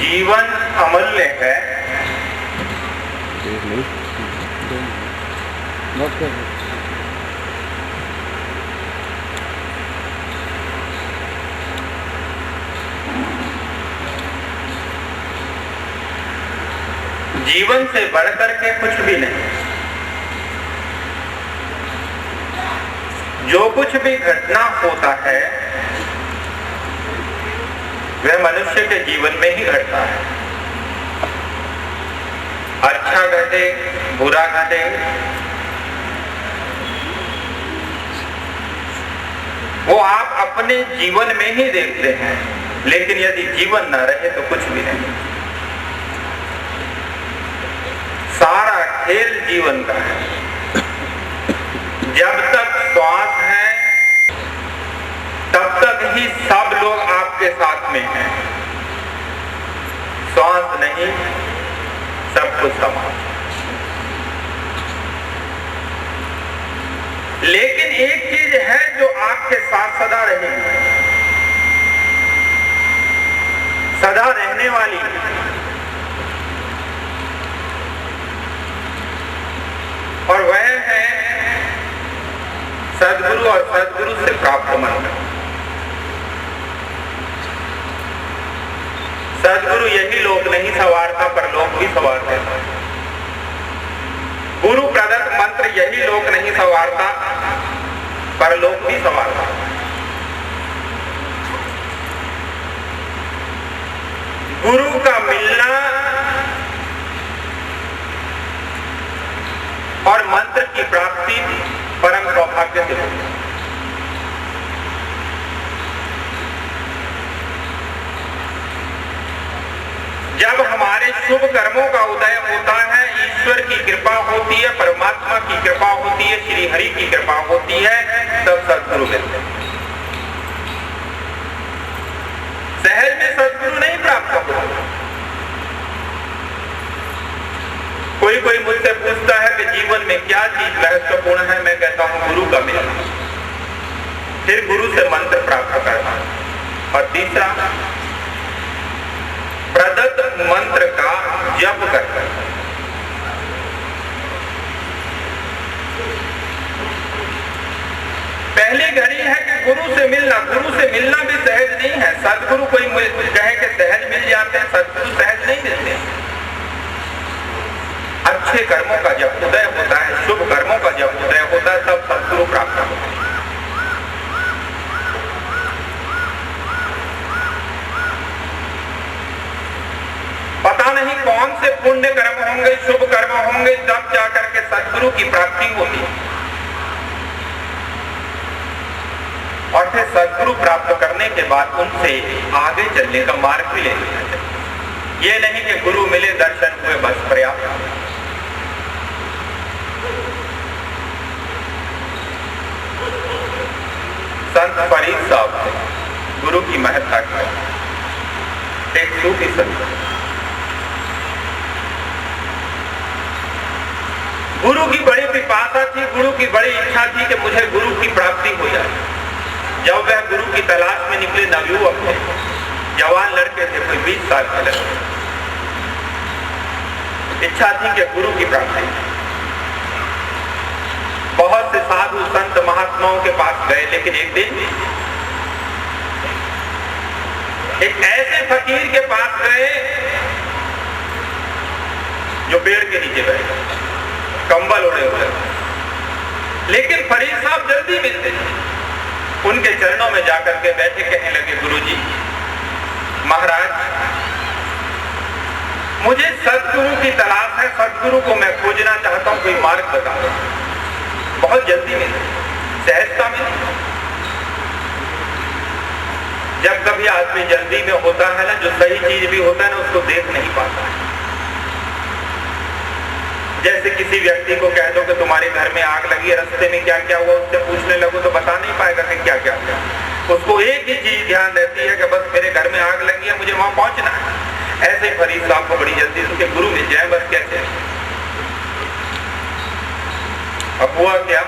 जीवन अमूल्य है। जीवन से बढ़कर के कुछ भी नहीं। जो कुछ भी घटना होता है वह मनुष्य के जीवन में ही घटता है। अच्छा घटे बुरा घटे वो आप अपने जीवन में ही देखते हैं, लेकिन यदि जीवन न रहे तो कुछ भी नहीं। सारा खेल जीवन का है। जब तक श्वास है तब तक ही सब लोग आपके साथ में हैं। श्वास नहीं, सब कुछ समाप्त। लेकिन एक चीज है जो आपके साथ सदा रहेगी, सदा रहने वाली, और वह है सद्गुरु और सद्गुरु से प्राप्त मंत्र। सद्गुरु यही लोक नहीं संवारता, पर लोक भी संवार देता। गुरु प्रदत्त मंत्र यही लोक नहीं संवारता, पर लोक भी संवारता। गुरु का मिलना और मंत्र की प्राप्ति परम सौभाग्य से होती है। जब हमारे शुभ कर्मों का उदय होता है, ईश्वर की कृपा होती है, परमात्मा की कृपा होती है, श्री हरि की कृपा होती है, तब सद्गुरु मिलते हैं। सहज में सद्गुरु नहीं प्राप्त होता। कोई मुझसे पूछता है कि जीवन में क्या चीज महत्वपूर्ण है, मैं कहता हूं गुरु का मिलना, फिर गुरु से मंत्र प्राप्त करना, और तीसरा प्रदत्त मंत्र का जप करना। पहली घड़ी है कि गुरु से मिलना। गुरु से मिलना भी सहज नहीं है। सद्गुरु कोई कहे कि सहज मिल जाते हैं, सद्गुरु सहज नहीं मिलते। अच्छे कर्मों का जब उदय होता है, शुभ कर्मों का जब उदय होता है, तब सद्गुरु प्राप्त होता है। पता नहीं कौन से पुण्य कर्म होंगे, शुभ कर्म होंगे, तब जाकर के सद्गुरु की प्राप्ति होती है। और फिर सद्गुरु प्राप्त करने के बाद उनसे आगे चलने का मार्ग भी ले लेना चाहिए। ये नहीं कि गुरु मिले, दर्शन हुए, बस पर्याप्त। संत फरीद साहब थे, गुरु की महत्ता की एक सूफी संत। गुरु की बड़ी पिपासा थी, गुरु की बड़ी इच्छा थी कि मुझे गुरु की प्राप्ति हो जाए। जब वह गुरु की तलाश में निकले, नवयुवक थे, जवान लड़के थे, कोई 20 साल के लड़के। इच्छा थी कि गुरु की प्राप्ति। बहुत से साधु संत महात्माओं के पास गए, लेकिन एक दिन एक ऐसे फकीर के पास गए जो पेड़ के नीचे बैठे, कंबल ओढ़े हुए। लेकिन फरीद साहब जल्दी मिलते, उनके चरणों में जाकर के बैठे, कहने लगे, गुरुजी महाराज, मुझे सद्गुरु की तलाश है, सद्गुरु को मैं खोजना चाहता हूं, कोई मार्ग बता दो। बहुत जल्दी मिले, सहजता मिली। जब कभी आदमी जल्दी में होता है ना, जो सही चीज भी होता है ना, उसको देख नहीं पाता है। जैसे किसी व्यक्ति को कह दो कि तुम्हारे घर में आग लगी है, रास्ते में क्या क्या हुआ, उससे पूछने लगो तो बता नहीं पाएगा कि क्या क्या हुआ। उसको एक ही चीज ध्यान रहती है कि बस मेरे घर में आग लगी है, मुझे वहां पहुंचना है। ऐसे फरीद साहब को बड़ी जल्दी उनके गुरु मिल जाए, बस कैसे। अब हुआ क्या,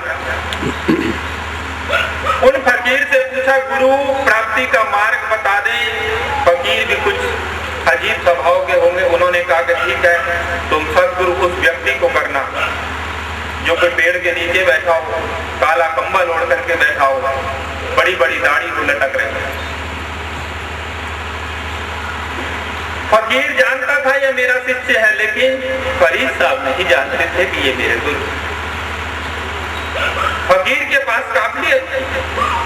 उन फकीर से पूछा, गुरु प्राप्ति का मार्ग बता दे। फकीर भी कुछ अजीब स्वभाव के होंगे, उन्होंने कहा कि ठीक है, तुम सद्गुरु उस व्यक्ति को करना जो कोई पेड़ के नीचे बैठा हो, काला कंबल ओढ़ करके बैठा हो, बड़ी बड़ी दाढ़ी को लटक रही है। फकीर जानता था ये मेरा शिष्य है, लेकिन फरीद साहब नहीं जानते थे कि ये मेरे गुरु। फकीर के पास काबिलियत थी,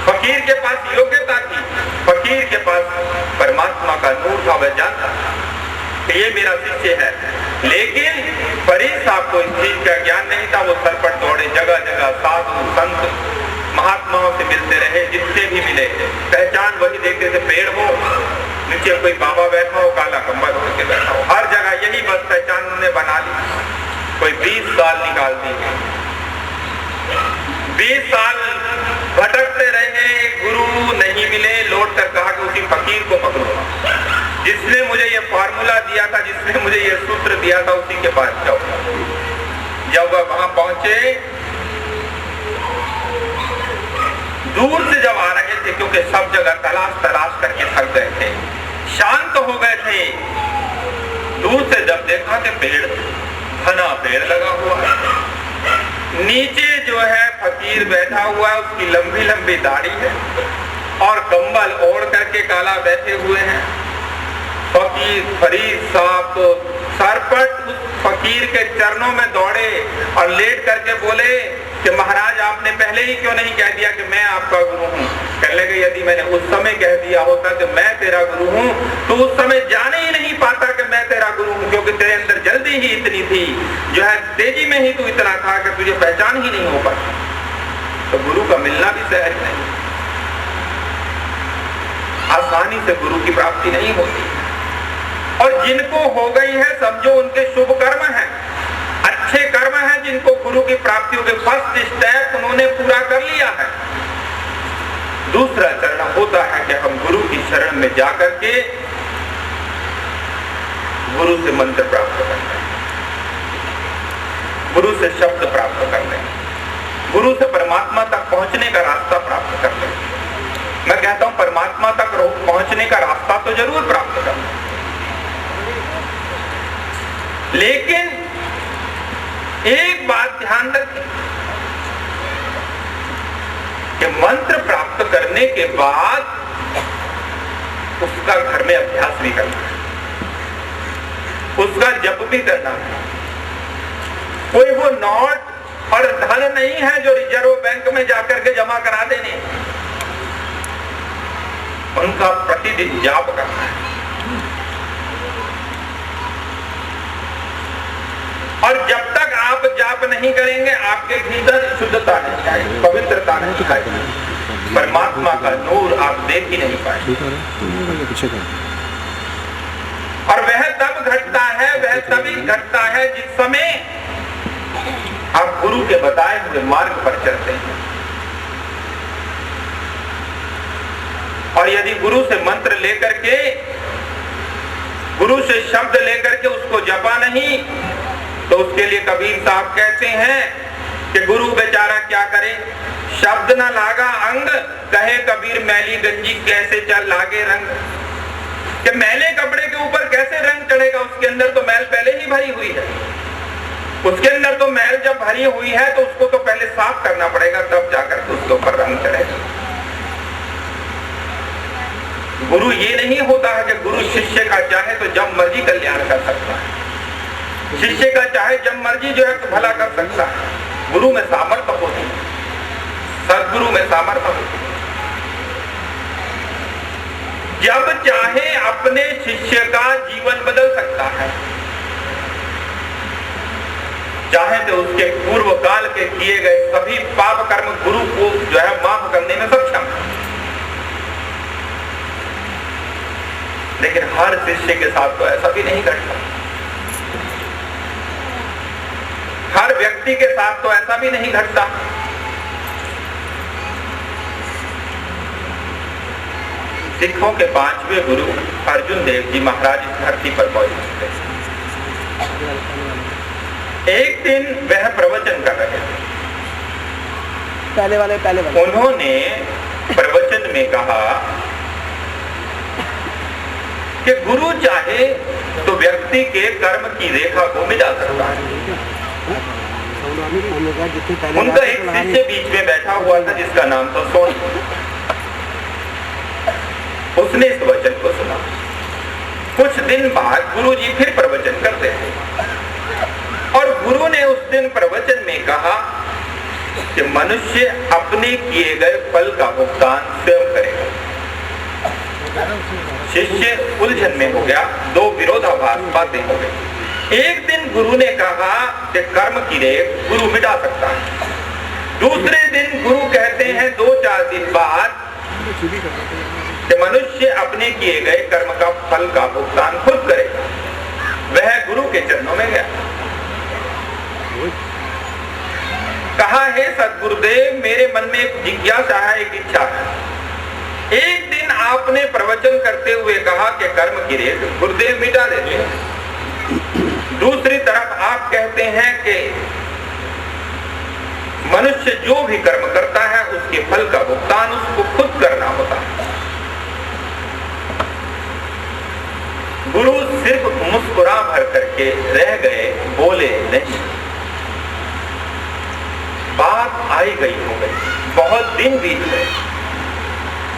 फकीर के पास योग्यता थी, फकीर के पास परमात्मा का नूर था, वह जानता कि ये मेरा शिष्य है। लेकिन फरीद साहब को इस चीज का ज्ञान नहीं था। वो सर पर दौड़े, जगह जगह साधु संत महात्माओं से मिलते रहे, जितने भी मिले पहचान वही देते थे। पेड़ हो, नीचे कोई बाबा बैठा हो, काला कंबल ओढ़ के बैठा हो, हर जगह यही बस पहचान उन्होंने बना ली। कोई 20 साल निकाल दिए, 20 साल भटकते रहे, गुरु नहीं मिले। लौट कर कहा कि उसी फकीर को पकड़ो, जिसने मुझे ये फॉर्मूला दिया था, जिसने मुझे ये सूत्र दिया था, उसी के पास जाओ। जब वह वहां पहुंचे, दूर से जब आ रहे थे, क्योंकि सब जगह तलाश करके थक गए थे, शांत हो गए थे, दूर से जब देखा कि पेड़, घना पेड़ लगा हुआ है, नीचे जो है फकीर बैठा हुआ है, उसकी लंबी लंबी दाढ़ी है और कंबल ओढ़ करके काला बैठे हुए हैं। फकीर फरीद साहब तो सरपट उस फकीर के चरणों में दौड़े और लेट करके बोले कि महाराज, आपने पहले ही क्यों नहीं कह दिया कि मैं आपका गुरु हूँ? कहने लगे, यदि मैंने उस समय कह दिया होता कि मैं तेरा गुरु हूँ, तो उस समय जाने ही नहीं पाता कि मैं तेरा गुरु हूँ, क्योंकि तेरे अंदर जल्दी ही इतनी थी, जो है तेजी में ही तू इतना था कि तुझे पहचान ही नहीं हो पाती। तो गुरु का मिलना भी सहज नहीं, आसानी से गुरु की प्राप्ति नहीं होती। और जिनको हो गई है, समझो उनके शुभ कर्म हैं, अच्छे कर्म हैं, जिनको गुरु की प्राप्ति हो गई। फर्स्ट स्टेप उन्होंने पूरा कर लिया है। दूसरा चरण होता है कि हम गुरु की शरण में जाकर के गुरु से मंत्र प्राप्त कर लें, गुरु से शब्द प्राप्त कर लें, गुरु से परमात्मा तक पहुंचने का रास्ता प्राप्त कर लें। मैं कहता हूं, परमात्मा तक पहुंचने का रास्ता तो जरूर प्राप्त कर लें, लेकिन एक बात ध्यान रखें कि मंत्र प्राप्त करने के बाद उसका घर में अभ्यास भी करना है, उसका जप भी करना है। कोई वो नोट और धन नहीं है जो रिजर्व बैंक में जाकर के जमा करा देने, उनका प्रतिदिन जाप करना है। और जब तक आप जाप नहीं करेंगे, आपके भीतर शुद्धता नहीं आएगी, पवित्रता नहीं आएगी, परमात्मा का नूर आप देख ही नहीं पाएंगे। और वह तब घटता है, वह तभी घटता है जिस समय आप गुरु के बताए हुए मार्ग पर चलते हैं। और यदि गुरु से मंत्र लेकर के, गुरु से शब्द लेकर के उसको जपा नहीं, तो उसके लिए कबीर साहब कहते हैं कि गुरु बेचारा क्या करे, शब्द ना लागा अंग, कहे कबीर मैली गंजी कैसे चल लागे रंग। कि मैले कपड़े के ऊपर कैसे रंग चढ़ेगा, उसके अंदर तो मैल पहले ही भरी हुई है। उसके अंदर तो मैल जब भरी हुई है तो उसको तो पहले साफ करना पड़ेगा, तब जाकर के उसके ऊपर रंग चढ़ेगा। गुरु ये नहीं होता है कि गुरु शिष्य का चाहे तो जब मर्जी कल्याण कर सकता है, शिष्य का चाहे जब मर्जी जो है तो भला कर सकता है। गुरु में सामर्थ्य होती है, सदगुरु में सामर्थ्य होती है। जब चाहे अपने शिष्य का जीवन बदल सकता है, चाहे तो उसके पूर्व काल के किए गए सभी पाप कर्म गुरु को जो है माफ करने में सक्षम है। लेकिन हर शिष्य के साथ तो ऐसा भी नहीं घटता, हर व्यक्ति के साथ तो ऐसा भी नहीं घटता। सिखों के 5वें गुरु अर्जुन देव जी महाराज इस धरती पर मौजूद थे। एक दिन वह प्रवचन कर रहे थे। पहले वाले उन्होंने प्रवचन में कहा कि गुरु चाहे तो व्यक्ति के कर्म की रेखा को मिटा सकता है। उनका एक शिष्य बीच में बैठा हुआ था जिसका नाम था सोन। उसने इस वचन को सुना। कुछ दिन बाद गुरु जी फिर प्रवचन करते थे और गुरु ने उस दिन प्रवचन में कहा कि मनुष्य अपने किए गए फल का भुगतान स्वयं करेगा। शिष्य उलझन में हो गया, दो विरोधाभास बातें हो गई। एक दिन गुरु ने कहा कि कर्म की रेख गुरु मिटा सकता है, दूसरे दिन गुरु कहते हैं 2-4 दिन बाद कि मनुष्य अपने किए गए कर्म का फल का भुगतान खुद करे। वह गुरु के चरणों में गया, कहा हे सद्गुरुदेव, मेरे मन में एक जिज्ञासा है, एक इच्छा है। एक दिन आपने प्रवचन करते हुए कहा कि कर्म की रेख गुरुदेव मिटा देते हैं। दूसरी तरफ आप कहते हैं कि मनुष्य जो भी कर्म करता है उसके फल का भुगतान उसको खुद करना होता है। गुरु सिर्फ मुस्कुरा भर करके रह गए, बोले नहीं। बात आई गई हो गई, बहुत दिन बीत गए।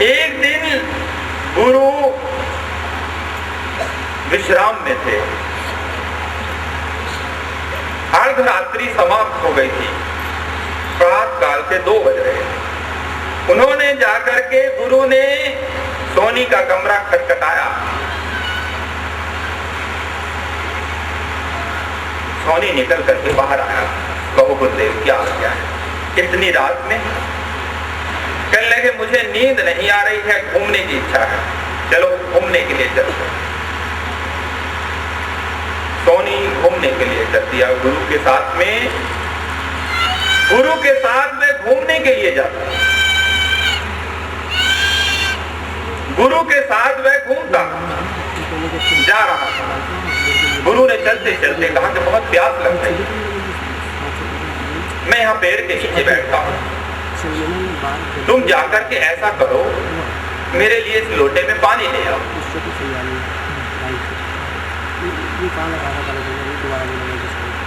एक दिन गुरु विश्राम में थे, अर्धरात्रि समाप्त हो गई थी, प्रातः काल के 2 बज रहे। उन्होंने जाकर के गुरु ने सोनी का कमरा खटखटाया। सोनी निकल करके बाहर आया, कहो गुरुदेव क्या है, इतनी रात में? कहने लगे मुझे नींद नहीं आ रही है, घूमने की इच्छा है, चलो घूमने के लिए चलते। सोनी घूमने के लिए चल दिया गुरु के साथ में। गुरु के साथ में घूमने के लिए जाता, गुरु के साथ वह घूमता जा रहा था। गुरु ने चलते चलते कहा कि बहुत प्यास लग रही, मैं यहाँ पेड़ के नीचे बैठता हूँ, तुम जाकर के ऐसा करो मेरे लिए इस लोटे में पानी ले आओ।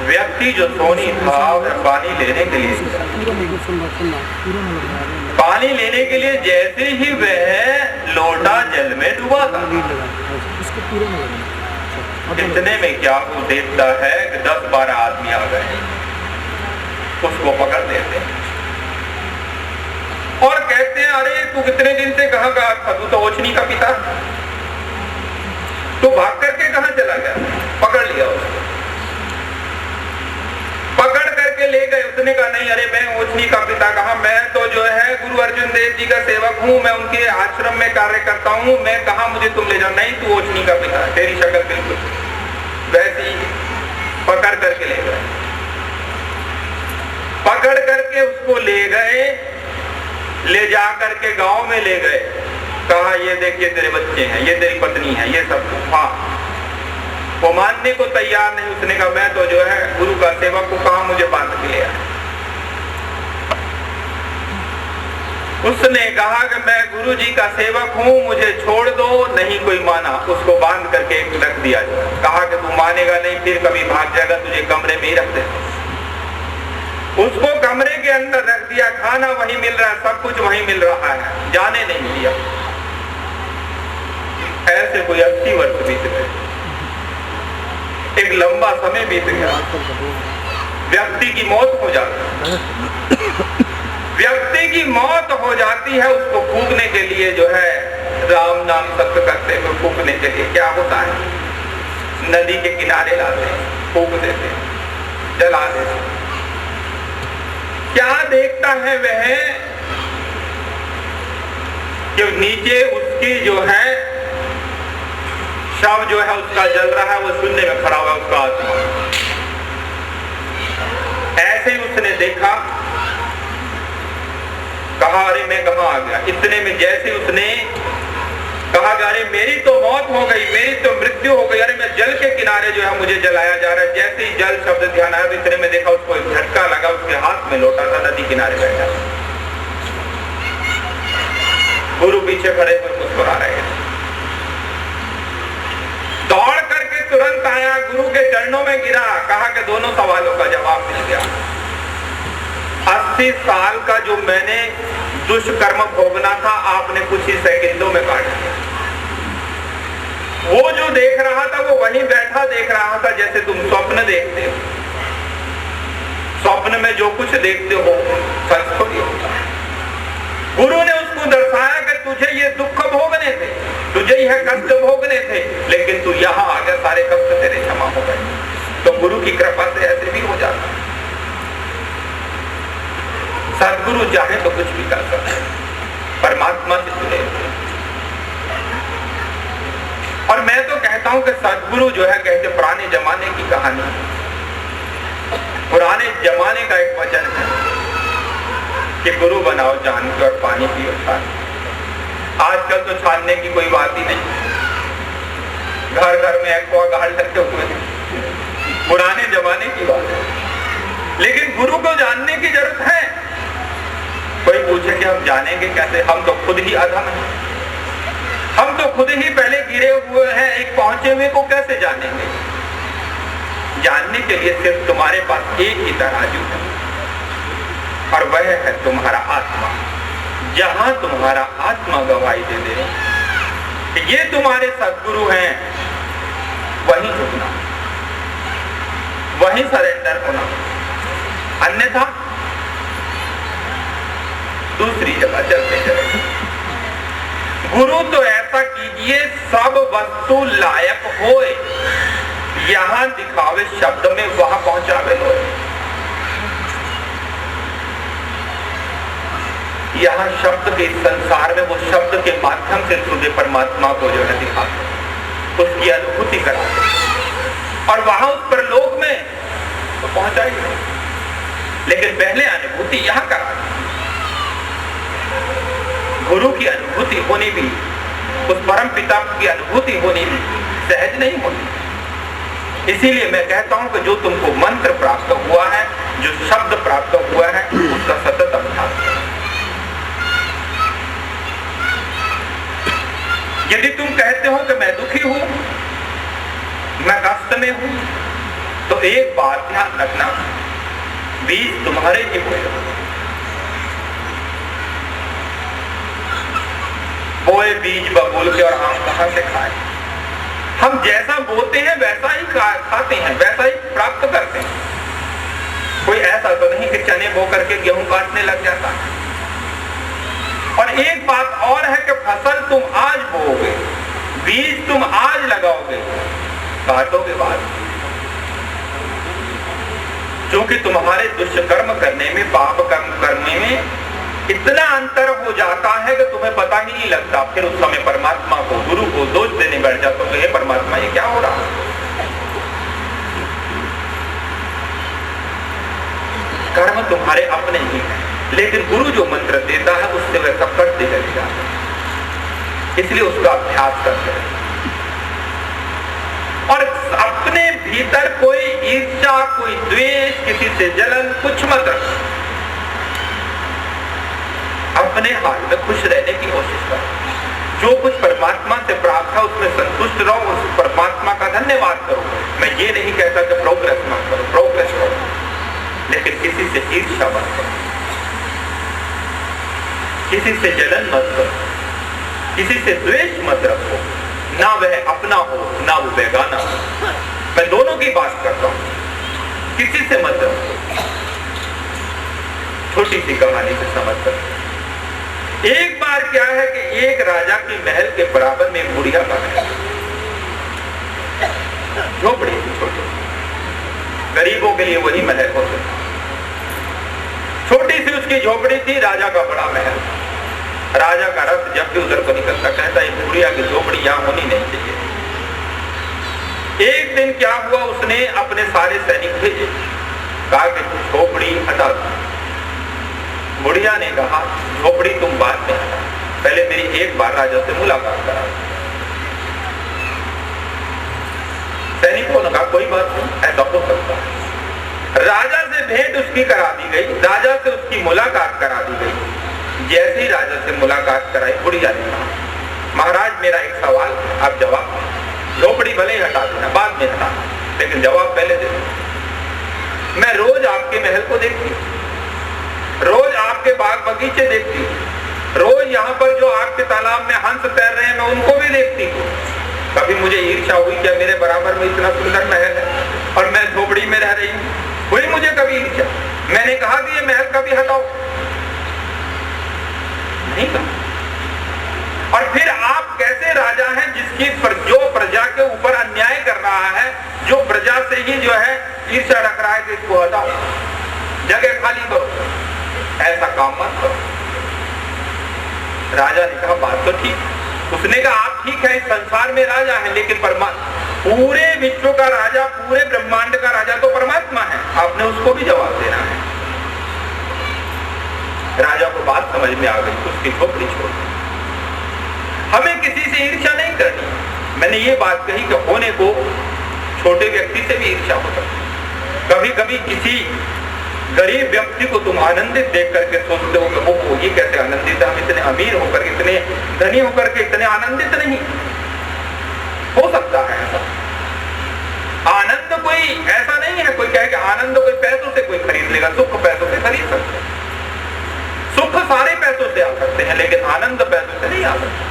व्यक्ति जो सोनी था वह पानी लेने के लिए जैसे ही वह लोटा जल में डूबा था, इतने में क्या वो देखता है कि 10-12 आदमी आ गए, उसको पकड़ लेते हैं और कहते हैं अरे तू कितने दिन से कहाँ गया था, तू तो ओछनी का पिता, तू भाग करके कहाँ चला गया? पकड़ लिया उसको, पकड़ करके ले गए। उसने कहा नहीं, अरे मैं ओछनी का पिता कहा, मैं तो जो है गुरु अर्जुन देव जी का सेवक हूँ, मैं उनके आश्रम में कार्य करता हूँ, मैं कहा मुझे तुम ले जाओ। नहीं, तू ओछनी का पिता, तेरी शक्ल बिल्कुल वैसी। पकड़ करके ले गए, पकड़ करके उसको ले गए, ले जा करके गांव में ले गए, कहा ये देखिए तेरे बच्चे हैं, ये तेरी पत्नी है, ये सब। हाँ, वो मानने को तैयार नहीं। उसने कहा मैं तो जो है गुरु का सेवक को कहा मुझे बांध के लिया। उसने कहा कि मैं गुरु जी का सेवक हूँ, मुझे छोड़ दो। नहीं कोई माना, उसको बांध करके रख दिया। कहा कि तू मानेगा नहीं, फिर कभी भाग जाएगा, तुझे कमरे में ही रख दे। उसको कमरे के अंदर रख दिया, खाना वहीं मिल रहा है, सब कुछ वहीं मिल रहा है, जाने नहीं दिया। ऐसे कोई 80 वर्ष बीत गए, एक लंबा समय बीत गया। व्यक्ति की मौत हो जाती, व्यक्ति की मौत हो जाती है। उसको फूकने के लिए जो है राम नाम सत्य करते हुए फूकने के लिए क्या होता है, नदी के किनारे लाते हैं, फूक देते हैं, जला देते हैं। क्या देखता है वह कि नीचे उसकी जो है शव जो है उसका जल रहा है, वो शून्य में खड़ा हुआ उसका आत्मा। ऐसे ही उसने देखा, कहा अरे मैं कहाँ आ गया। इतने में जैसे उसने कहा कि अरे मेरी तो मौत हो गई, मेरी तो मृत्यु हो गई, अरे मैं जल के किनारे जो है मुझे जलाया जा रहा है। जैसे ही जल शब्द ध्यान आया, इतने में देखा उसको झटका लगा, उसके हाथ में लोटा था, नदी किनारे बैठा। गुरु पीछे खड़े हुए मुस्कुरा रहे हैं। दौड़ करके तुरंत आया, गुरु के चरणों में गिरा, कहा कि दोनों सवालों का जवाब मिल गया। 80 साल का जो मैंने दुष्कर्म भोगना था, आपने कुछ ही सेकंडों में काट दिया। वो जो देख रहा था वो वहीं बैठा देख रहा था, जैसे तुम स्वप्न देखते हो। स्वप्न में जो कुछ देखते हो सच थोड़ी होता है। गुरु ने उसको दर्शाया कि तुझे ये दुख भोगने थे, तुझे यह कष्ट भोगने थे, लेकिन तू यहाँ आ गया, सारे कष्ट तेरे क्षमा हो गए। तो गुरु की कृपा से ऐसे भी हो जाता है। सदगुरु चाहे तो कुछ भी कर सकते, परमात्मा से जुड़े हुए। और मैं तो कहता हूं कि सदगुरु जो है, कहते पुराने जमाने की कहानी, पुराने जमाने का एक वचन है कि गुरु बनाओ जान के और पानी पियो छान। आजकल तो छानने की कोई बात ही नहीं, घर घर में एक्वागार्ड रखे हुए हैं, पुराने जमाने की बात है। लेकिन गुरु को जानने की जरूरत है। कोई पूछे कि हम जानेंगे कैसे, हम तो खुद ही अधम हैं, हम तो खुद ही पहले गिरे हुए हैं, एक पहुंचे हुए को कैसे जानेंगे। जानने के लिए सिर्फ तुम्हारे पास एक ही तराजू है, और वह है तुम्हारा आत्मा। जहां तुम्हारा आत्मा गवाही दे दे कि ये तुम्हारे सदगुरु हैं, वहीं झुकना, वहीं सरेंडर होना, अन्यथा दूसरी जगह चलते चले। गुरु तो ऐसा कीजिए सब वस्तु लायक होए, यहां दिखावे शब्द में वहां पहुंचावे लोए। यहां शब्द के संसार में वो शब्द के माध्यम से तुझे परमात्मा को जो है दिखाते, उसकी अनुभूति कराते, और वहां उस परलोक में तो पहुंचाएंगे। लेकिन पहले अनुभूति यहां कराते। गुरु की अनुभूति होनी भी, उस परम पिता की अनुभूति होनी भी सहज नहीं होती। इसीलिए मैं कहता हूं कि जो तुमको मंत्र प्राप्त हुआ है, जो शब्द प्राप्त हुआ है, उसका सतत अभ्यास करो। यदि तुम कहते हो कि मैं दुखी हूं, मैं कष्ट में हूं, तो एक बात ध्यान रखना, बीज तुम्हारे ही हुए, बोए बीज बबूल के और आम कहां से खाए। हम जैसा बोते हैं वैसा ही खाते हैं, वैसा ही प्राप्त करते हैं। कोई ऐसा तो नहीं कि चने बो करके गेहूं काटने लग जाता है। और एक बात और है कि फसल तुम आज बोओगे, बीज तुम आज लगाओगे, काटोगे बाद। क्योंकि तुम्हारे दुष्कर्म करने में, पाप कर्म करने में इतना अंतर हो जाता है कि तुम्हें पता ही नहीं लगता। फिर उस समय परमात्मा को, गुरु को दोष देने बैठ जाते हो, ये परमात्मा ये क्या हो रहा है। कर्म तुम्हारे अपने ही है, लेकिन गुरु जो मंत्र देता है उससे वह सब करते चले जाते हैं। इसलिए उसका अभ्यास करते हैं। और अपने भीतर कोई ईर्ष्या, कोई द्वेष, किसी से जलन कुछ मत रखो। अपने हाल में खुश रहने की कोशिश करो। जो कुछ परमात्मा से प्राप्त है उसमें संतुष्ट रहो, उस परमात्मा का धन्यवाद करो। मैं ये नहीं कहता कि प्रोग्रेस मत करो, प्रोग्रेस करो, लेकिन किसी से ईर्ष्या मत करो, किसी से जलन मत करो, किसी से द्वेष मत रखो। ना वह अपना हो, ना वो बेगाना हो। मैं दोनों की बात करता हूं, किसी से मत रखो। छोटी सी कहानी से समझ सकते। एक बार क्या है कि एक राजा की महल के बराबर में एक बुढ़िया का महल, झोपड़ी थी छोटी, गरीबों के लिए वही महल होता। छोटी सी उसकी झोपड़ी थी, राजा का बड़ा महल। राजा का रथ जब भी उधर को निकलता कहता है बुढ़िया की झोपड़ी यहां होनी नहीं चाहिए। एक दिन क्या हुआ, उसने अपने सारे सैनिक भेजे, कहा कि झोपड़ी हटा दो। बुढ़िया ने कहा झोपड़ी तुम बाद में हटा, पहले मेरी एक बार राजा से मुलाकात करा। सैनिकों ने कहा कोई बात नहीं, ऐसा हो सकता है। राजा से भेंट उसकी करा दी गई, राजा से उसकी मुलाकात करा दी गई। जैसे ही राजा से मुलाकात कराई, बुढ़िया ने कहा महाराज मेरा एक सवाल, आप जवाब दें। झोपड़ी भले ही हटा देना, बाद में हटा, लेकिन जवाब पहले दे दो। मैं रोज आपके महल को देखती हूँ, रोज आपके बाग बगीचे देखती हूँ, रोज यहाँ पर जो आपके तालाब में हंस तैर रहे हैं मैं उनको भी देखती हूँ। कभी मुझे ईर्ष्या हुई क्या मेरे बराबर में इतना सुंदर महल है और मैं झोपड़ी में रह रही हूँ? हुई मुझे कभी ईर्ष्या? मैंने कहा कि ये महल कभी हटाओ? नहीं कहा। और फिर आप कैसे राजा हैं जिसकी जो प्रजा के ऊपर अन्याय कर रहा है, जो प्रजा से ही जो है ईर्ष्या रख रहा है कि इसको हटाओ, जगह खाली करो। ऐसा काम मत करो। राजा ने कहा बात तो ठीक। उसने कहा आप ठीक है, इस संसार में राजा है, लेकिन पूरे विश्व का राजा, पूरे ब्रह्मांड का राजा तो परमात्मा है, आपने उसको भी जवाब देना है। राजा को बात समझ में आ गई, उसकी खोपड़ी छोड़ दी। हमें किसी से ईर्ष्या नहीं करनी। मैंने ये बात कही कि होने को छोटे व्यक्ति से भी ईर्ष्या हो सकती। कभी कभी किसी गरीब व्यक्ति को तुम आनंदित देख करके सोचते हो कि वो ये कैसे आनंदित है, हम इतने अमीर होकर, इतने धनी होकर के इतने आनंदित नहीं। हो सकता है ऐसा। आनंद कोई ऐसा नहीं है, कोई कहे कि आनंद कोई पैसों से कोई खरीद लेगा। सुख पैसों से खरीद सकते हैं, सुख सारे पैसों से आ सकते हैं, लेकिन आनंद पैसों से नहीं आ सकता।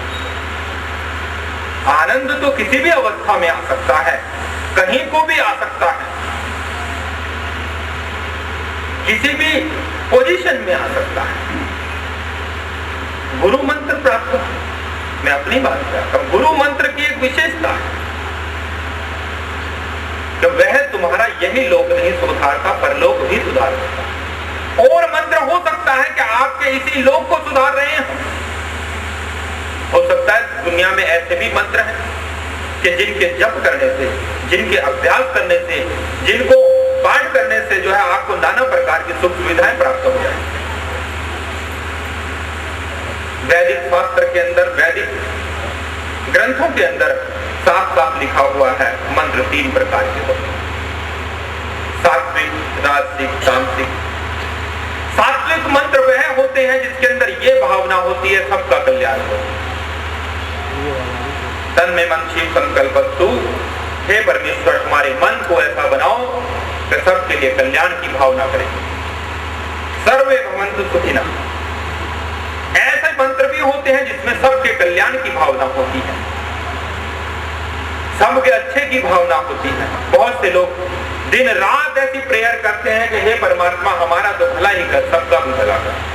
आनंद तो किसी भी अवस्था में आ सकता है, कहीं को भी आ सकता है, किसी भी पोजीशन में आ सकता है। गुरु मंत्र प्राप्त, मैं अपनी बात करता हूं, गुरु मंत्र की एक विशेषता है कि वह तुम्हारा यही लोक नहीं सुधारता, परलोक भी सुधार सकता। और मंत्र हो सकता है कि आपके इसी लोक को सुधार रहे हैं। हो सकता है दुनिया में ऐसे भी मंत्र हैं कि जिनके जप करने से, जिनके अभ्यास करने से, जिनको पाठ करने से जो है आपको नाना प्रकार की सुख सुविधाएं प्राप्त हो जाए। वैदिक शास्त्र के अंदर, वैदिक ग्रंथों के अंदर साफ साफ लिखा हुआ है मंत्र 3 प्रकार के होते हैं, सात्विक, राजसिक, तामसिक। सात्विक मंत्र वह होते हैं जिसके अंदर ये भावना होती है सबका कल्याण हो। तन में मन शिव संकल्पस्तु, हे परमेश्वर हमारे मन को ऐसा बनाओ कि सबके लिए कल्याण की भावना करें। सर्वे भवन्तु सुखिनः। ऐसे मंत्र भी होते हैं जिसमें सबके कल्याण की भावना होती है, सबके अच्छे की भावना होती है। बहुत से लोग दिन रात ऐसी प्रेयर करते हैं कि हे परमात्मा हमारा तो भला ही कर, सबका भी भला कर।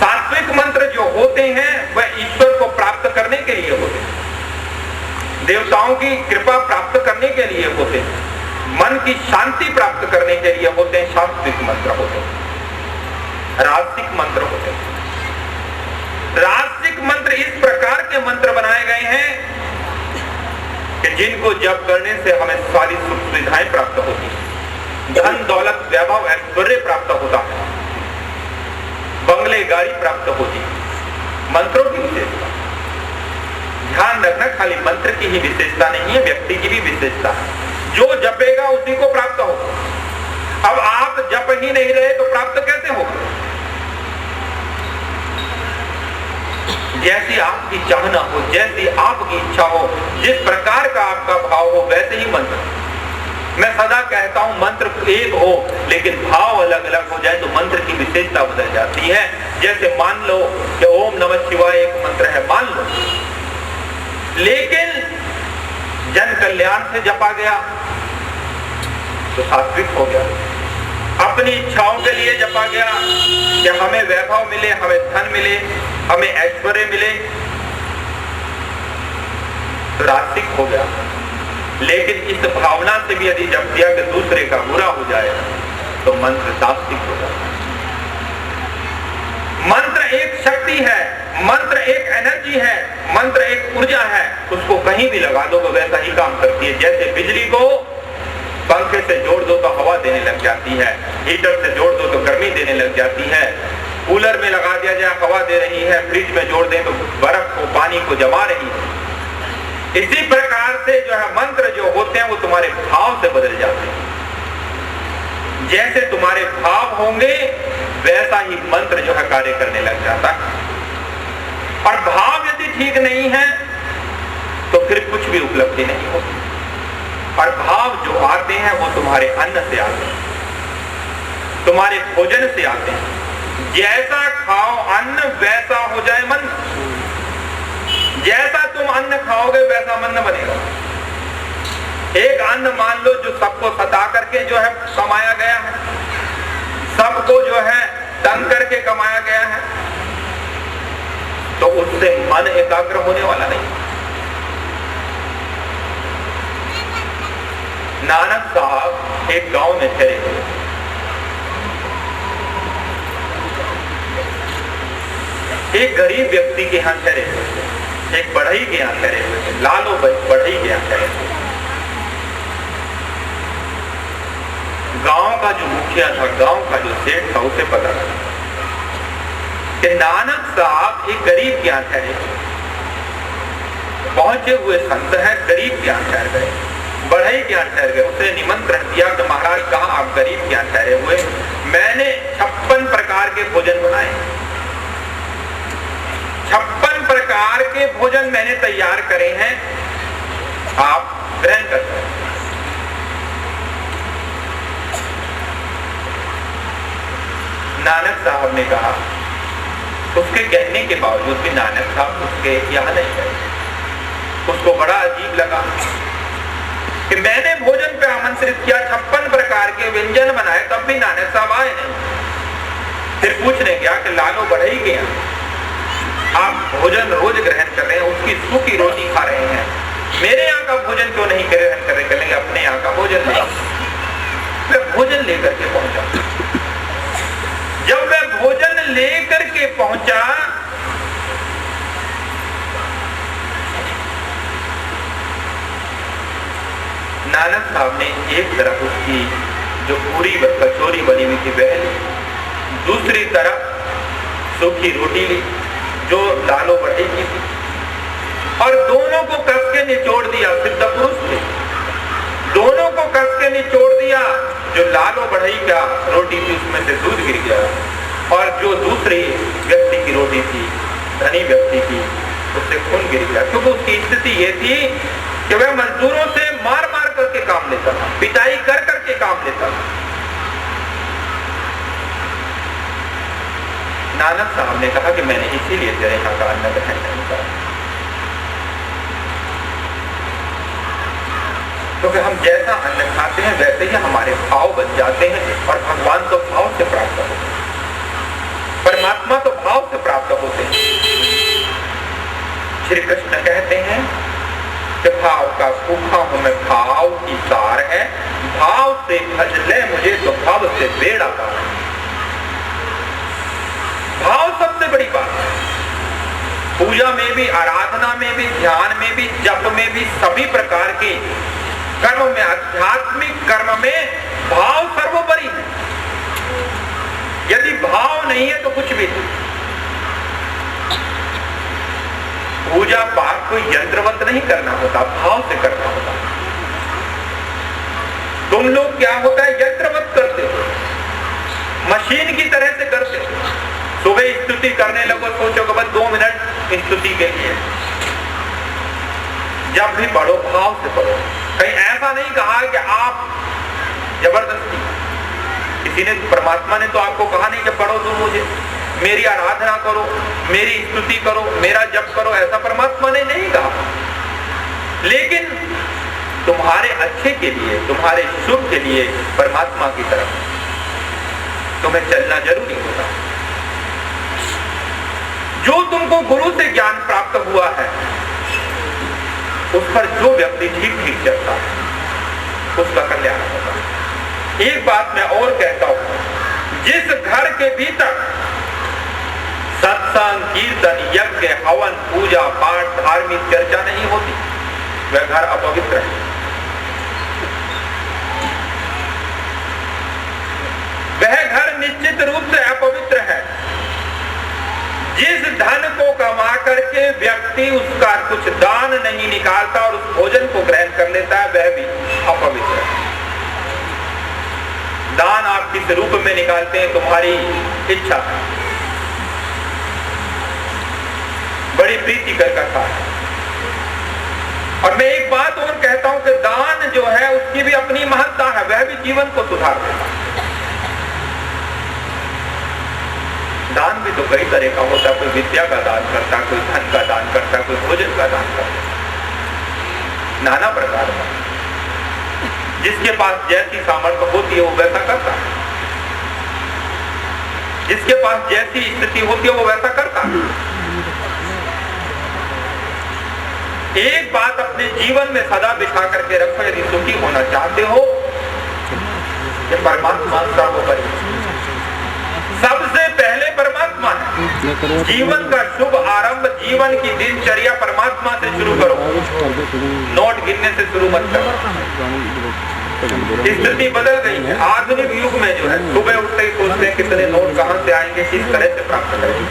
सात्विक मंत्र जो होते हैं वह ईश्वर को प्राप्त करने के लिए होते हैं, देवताओं की कृपा प्राप्त करने के लिए होते हैं, मन की शांति प्राप्त करने के लिए होते हैं। सात्विक मंत्र होते हैं। राजसिक मंत्र होते हैं। राजसिक मंत्र इस प्रकार के मंत्र बनाए गए हैं कि जिनको जप करने से हमें सारी सुख सुविधाएं प्राप्त होती हैं, धन दौलत वैभव ऐश्वर्य प्राप्त होता है, बंगले गाड़ी प्राप्त होती है। मंत्रों की विशेषता, ध्यान रखना, खाली मंत्र की ही विशेषता नहीं है, व्यक्ति की भी विशेषता है। जो जपेगा उसी को प्राप्त होगा। अब आप जप ही नहीं रहे तो प्राप्त कैसे होगा? जैसी आपकी चाहना हो, जैसी आपकी इच्छा हो, जिस प्रकार का आपका भाव हो, वैसे ही मंत्र। मैं सदा कहता हूं मंत्र एक हो लेकिन भाव अलग अलग हो जाए तो मंत्र की विशेषता बदल जाती है। जैसे मान लो कि ओम नमः शिवाय एक मंत्र है, मान लो, लेकिन जन कल्याण से जपा गया तो सात्विक हो गया। अपनी इच्छाओं के लिए जपा गया कि हमें वैभव मिले, हमें धन मिले, हमें ऐश्वर्य मिले, तो राजसिक हो गया। लेकिन इस भावना से भी यदि जप दिया कि दूसरे का बुरा हो जाए तो मंत्र सात्विक हो जाता है। मंत्र एक शक्ति है, मंत्र एक एनर्जी है, मंत्र एक ऊर्जा है, उसको कहीं भी लगा दो तो वैसा ही काम करती है। जैसे बिजली को पंखे से जोड़ दो तो हवा देने लग जाती है, हीटर से जोड़ दो तो गर्मी देने लग जाती है, कूलर में लगा दिया जाए हवा दे रही है, फ्रिज में जोड़ दें तो बर्फ को, पानी को जमा रही है। इसी प्रकार से जो है मंत्र जो होते हैं वो तुम्हारे भाव से बदल जाते हैं। जैसे तुम्हारे भाव होंगे वैसा ही मंत्र जो है कार्य करने लग जाता है। और भाव यदि ठीक नहीं है तो फिर कुछ भी उपलब्धि नहीं होती। और भाव जो आते हैं वो तुम्हारे अन्न से आते हैं, तुम्हारे भोजन से आते हैं। जैसा खाओ अन्न वैसा हो जाए मन। जैसा तुम अन्न खाओगे वैसा मन बनेगा। एक अन्न मान लो जो सबको सता करके जो है कमाया गया है, सबको जो है तंग करके कमाया गया है, तो उससे मन एकाग्र होने वाला नहीं। नानक साहब एक गांव में ठहरे हुए। एक गरीब व्यक्ति के यहाँ ठहरे हुए, एक बढ़ई के यहाँ ठहरे हुए, लालो बढ़ई के यहाँ ठहरे हुए। गांव का जो मुखिया था, गांव का जो सेठ था, उसे पता लगा कि नानक साहब एक गरीब के यहाँ ठहरे, पहुंचे हुए संत है, गरीब के यहाँ ठहर गए, बढ़ई के यहाँ ठहर गए। उसने निमंत्रण दिया कि महाराज कहा आप गरीब के यहाँ ठहरे हुए, मैंने 56 प्रकार के भोजन बनाए, 56 प्रकार के भोजन मैंने तैयार करे हैं, आप ग्रहण कर सकते हैं। नानक साहब ने कहा, उसके कहने के बावजूद भी नानक साहब उसके यहाँ नहीं गए। उसको बड़ा अजीब लगा कि मैंने भोजन पे आमंत्रित किया, 56 प्रकार के व्यंजन बनाए, तब भी नानक साहब आए नहीं। फिर पूछने गया कि लालो बढ़ई के यहाँ आप भोजन रोज ग्रहण कर रहे हैं, उसकी सूखी रोटी खा रहे हैं, मेरे यहाँ का भोजन क्यों नहीं ग्रहण कर रहे? करेंगे अपने यहाँ का भोजन ले। मैं भोजन लेकर के पहुंचा। जब मैं भोजन लेकर के पहुंचा, नानक साहब ने एक तरफ उसकी जो पूरी कचौरी बनी हुई थी वह ली, दूसरी तरफ सूखी रोटी ली जो लालो बढ़ई की थी, और दोनों को कस के निचोड़ दिया। सिद्ध पुरुष थे, दोनों को कस के निचोड़ दिया। जो लालो बढ़ई का रोटी थी उसमें से दूध गिर गया, और जो दूसरी व्यक्ति की रोटी थी, धनी व्यक्ति की, उससे खून गिर गया। क्योंकि उसकी स्थिति ये थी कि वह मजदूरों से मार मार करके काम लेता था, पिटाई कर करके काम लेता था। नानक साहब ने कहा कि मैंने इसीलिए तेरे यहाँ का अन्न ग्रहण नहीं करा, क्योंकि हम जैसा अन्न खाते हैं वैसे ही हमारे भाव बन जाते हैं, और भगवान तो भाव से प्राप्त होते हैं, परमात्मा तो भाव से प्राप्त होते हैं। श्री कृष्ण कहते हैं कि भाव का भूखा हूं मैं, भाव की तार है, भाव से भज ले मुझे तो भाव से बेड़ा पार। भाव सबसे बड़ी बात है। पूजा में भी, आराधना में भी, ध्यान में भी, जप में भी, सभी प्रकार के कर्म में, आध्यात्मिक कर्म में भाव सर्वोपरि है। यदि भाव नहीं है तो कुछ भी नहीं। पूजा पाठ कोई यंत्रवत नहीं करना होता, भाव से करना होता। तुम लोग क्या होता है, यंत्रवत करते हो, मशीन की तरह से करते हो। सुबह स्तुति करने लगो, सोचो कि बस 2 मिनट स्तुति के लिए। जब भी पढ़ो भाव से पढ़ो। कहीं ऐसा नहीं कहा कि आप जबरदस्ती, किसी ने, परमात्मा ने तो आपको कहा नहीं कि पढ़ो तुम मुझे, मेरी आराधना करो, मेरी स्तुति करो, मेरा जप करो, ऐसा परमात्मा ने नहीं कहा। लेकिन तुम्हारे अच्छे के लिए, तुम्हारे शुभ के लिए परमात्मा की तरफ तुम्हें चलना जरूरी होगा। जो तुमको गुरु से ज्ञान प्राप्त हुआ है, उस पर जो व्यक्ति ठीक ठीक चलता है उसका कल्याण होगा। एक बात मैं और कहता हूं, जिस घर के भीतर सत्संग, कीर्तन, यज्ञ, हवन, पूजा पाठ, धार्मिक चर्चा नहीं होती, वह घर अपवित्र है। वह घर निश्चित रूप से अपवित्र है। जिस धन को कमा करके व्यक्ति उसका कुछ दान नहीं निकालता और उस भोजन को ग्रहण कर लेता है, वह भी अपवित्र है। दान आप किस रूप में निकालते हैं तुम्हारी इच्छा है, बड़ी प्रीति कर कथा है। और मैं एक बात और कहता हूं कि दान जो है उसकी भी अपनी महत्ता है, वह भी जीवन को सुधार देता है। दान भी तो कई तरह का होता है, कोई विद्या का दान करता, कोई धन का दान करता, कोई भोजन का दान करता, नाना प्रकार का। जिसके पास जैसी सामर्थ्य होती है वो वैसा करता है, जिसके पास जैसी स्थिति होती है वो वैसा करता है। एक बात अपने जीवन में सदा बिठा करके रखो, यदि सुखी होना चाहते हो कि परमात्मा सर्वोपरि, सबसे पहले परमात्मा है। जीवन का शुभ आरंभ, जीवन की दिनचर्या परमात्मा से शुरू करो, नोट गिनने से शुरू मत करो। स्थिति बदल गई है। आधुनिक युग में जो है सुबह उठते ही सोचते हैं कितने नोट कहां से आएंगे, किस तरह से प्राप्त करेंगे।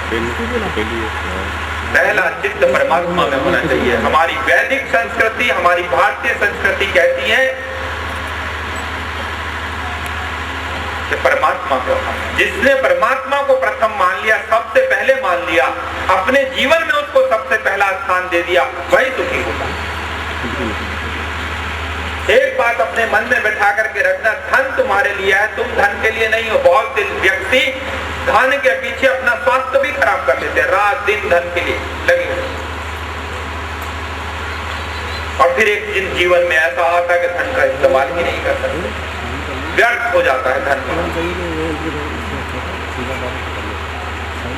पहला चित्त परमात्मा में होना चाहिए। हमारी वैदिक संस्कृति, हमारी भारतीय संस्कृति कहती है कि परमात्मा को, जिसने परमात्मा को प्रथम मान लिया, सबसे पहले मान लिया, अपने जीवन में उसको सबसे पहला स्थान दे दिया, वही सुखी होगा। एक बात अपने मन में बैठा करके रखना, धन तुम्हारे लिए है, तुम धन के लिए नहीं हो। बहुत व्यक्ति धन के पीछे अपना स्वास्थ्य भी खराब कर देते हैं, रात दिन धन के लिए लगे हुए, और फिर एक दिन जीवन में ऐसा आता है कि धन का इस्तेमाल ही नहीं कर सकते, व्यर्थ हो जाता है धन।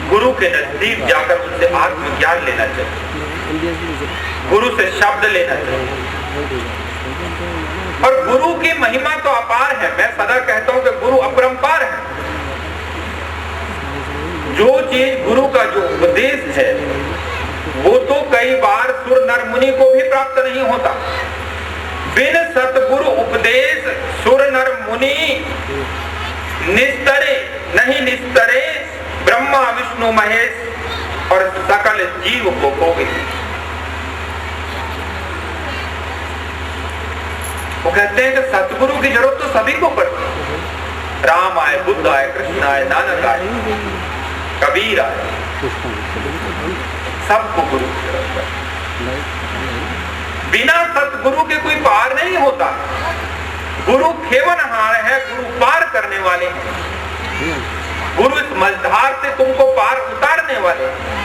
गुरु के नजदीक जाकर उनसे आत्मज्ञान लेना चाहिए, गुरु से शब्द लेना चाहिए। और गुरु की महिमा तो अपार है। मैं सदा कहता हूं कि गुरु अपरंपार है। जो चीज गुरु का जो उपदेश है वो तो कई बार सुर नर मुनि को भी प्राप्त नहीं होता। बिन सतगुरु उपदेश सुर नर मुनि निस्तरे नहीं निस्तरे, ब्रह्मा विष्णु महेश और सकल जीव को खोगे। वो कहते हैं कि सतगुरु की जरूरत तो सभी को पड़ती है। राम आए, बुद्ध आए, कृष्ण आए, नानक आए, कबीर आए, सबको गुरु की जरूरत है। बिना सतगुरु के कोई पार नहीं होता। गुरु खेवनहार है, गुरु पार करने वाले हैं। गुरु इस मझधार से तुमको पार उतारने वाले हैं।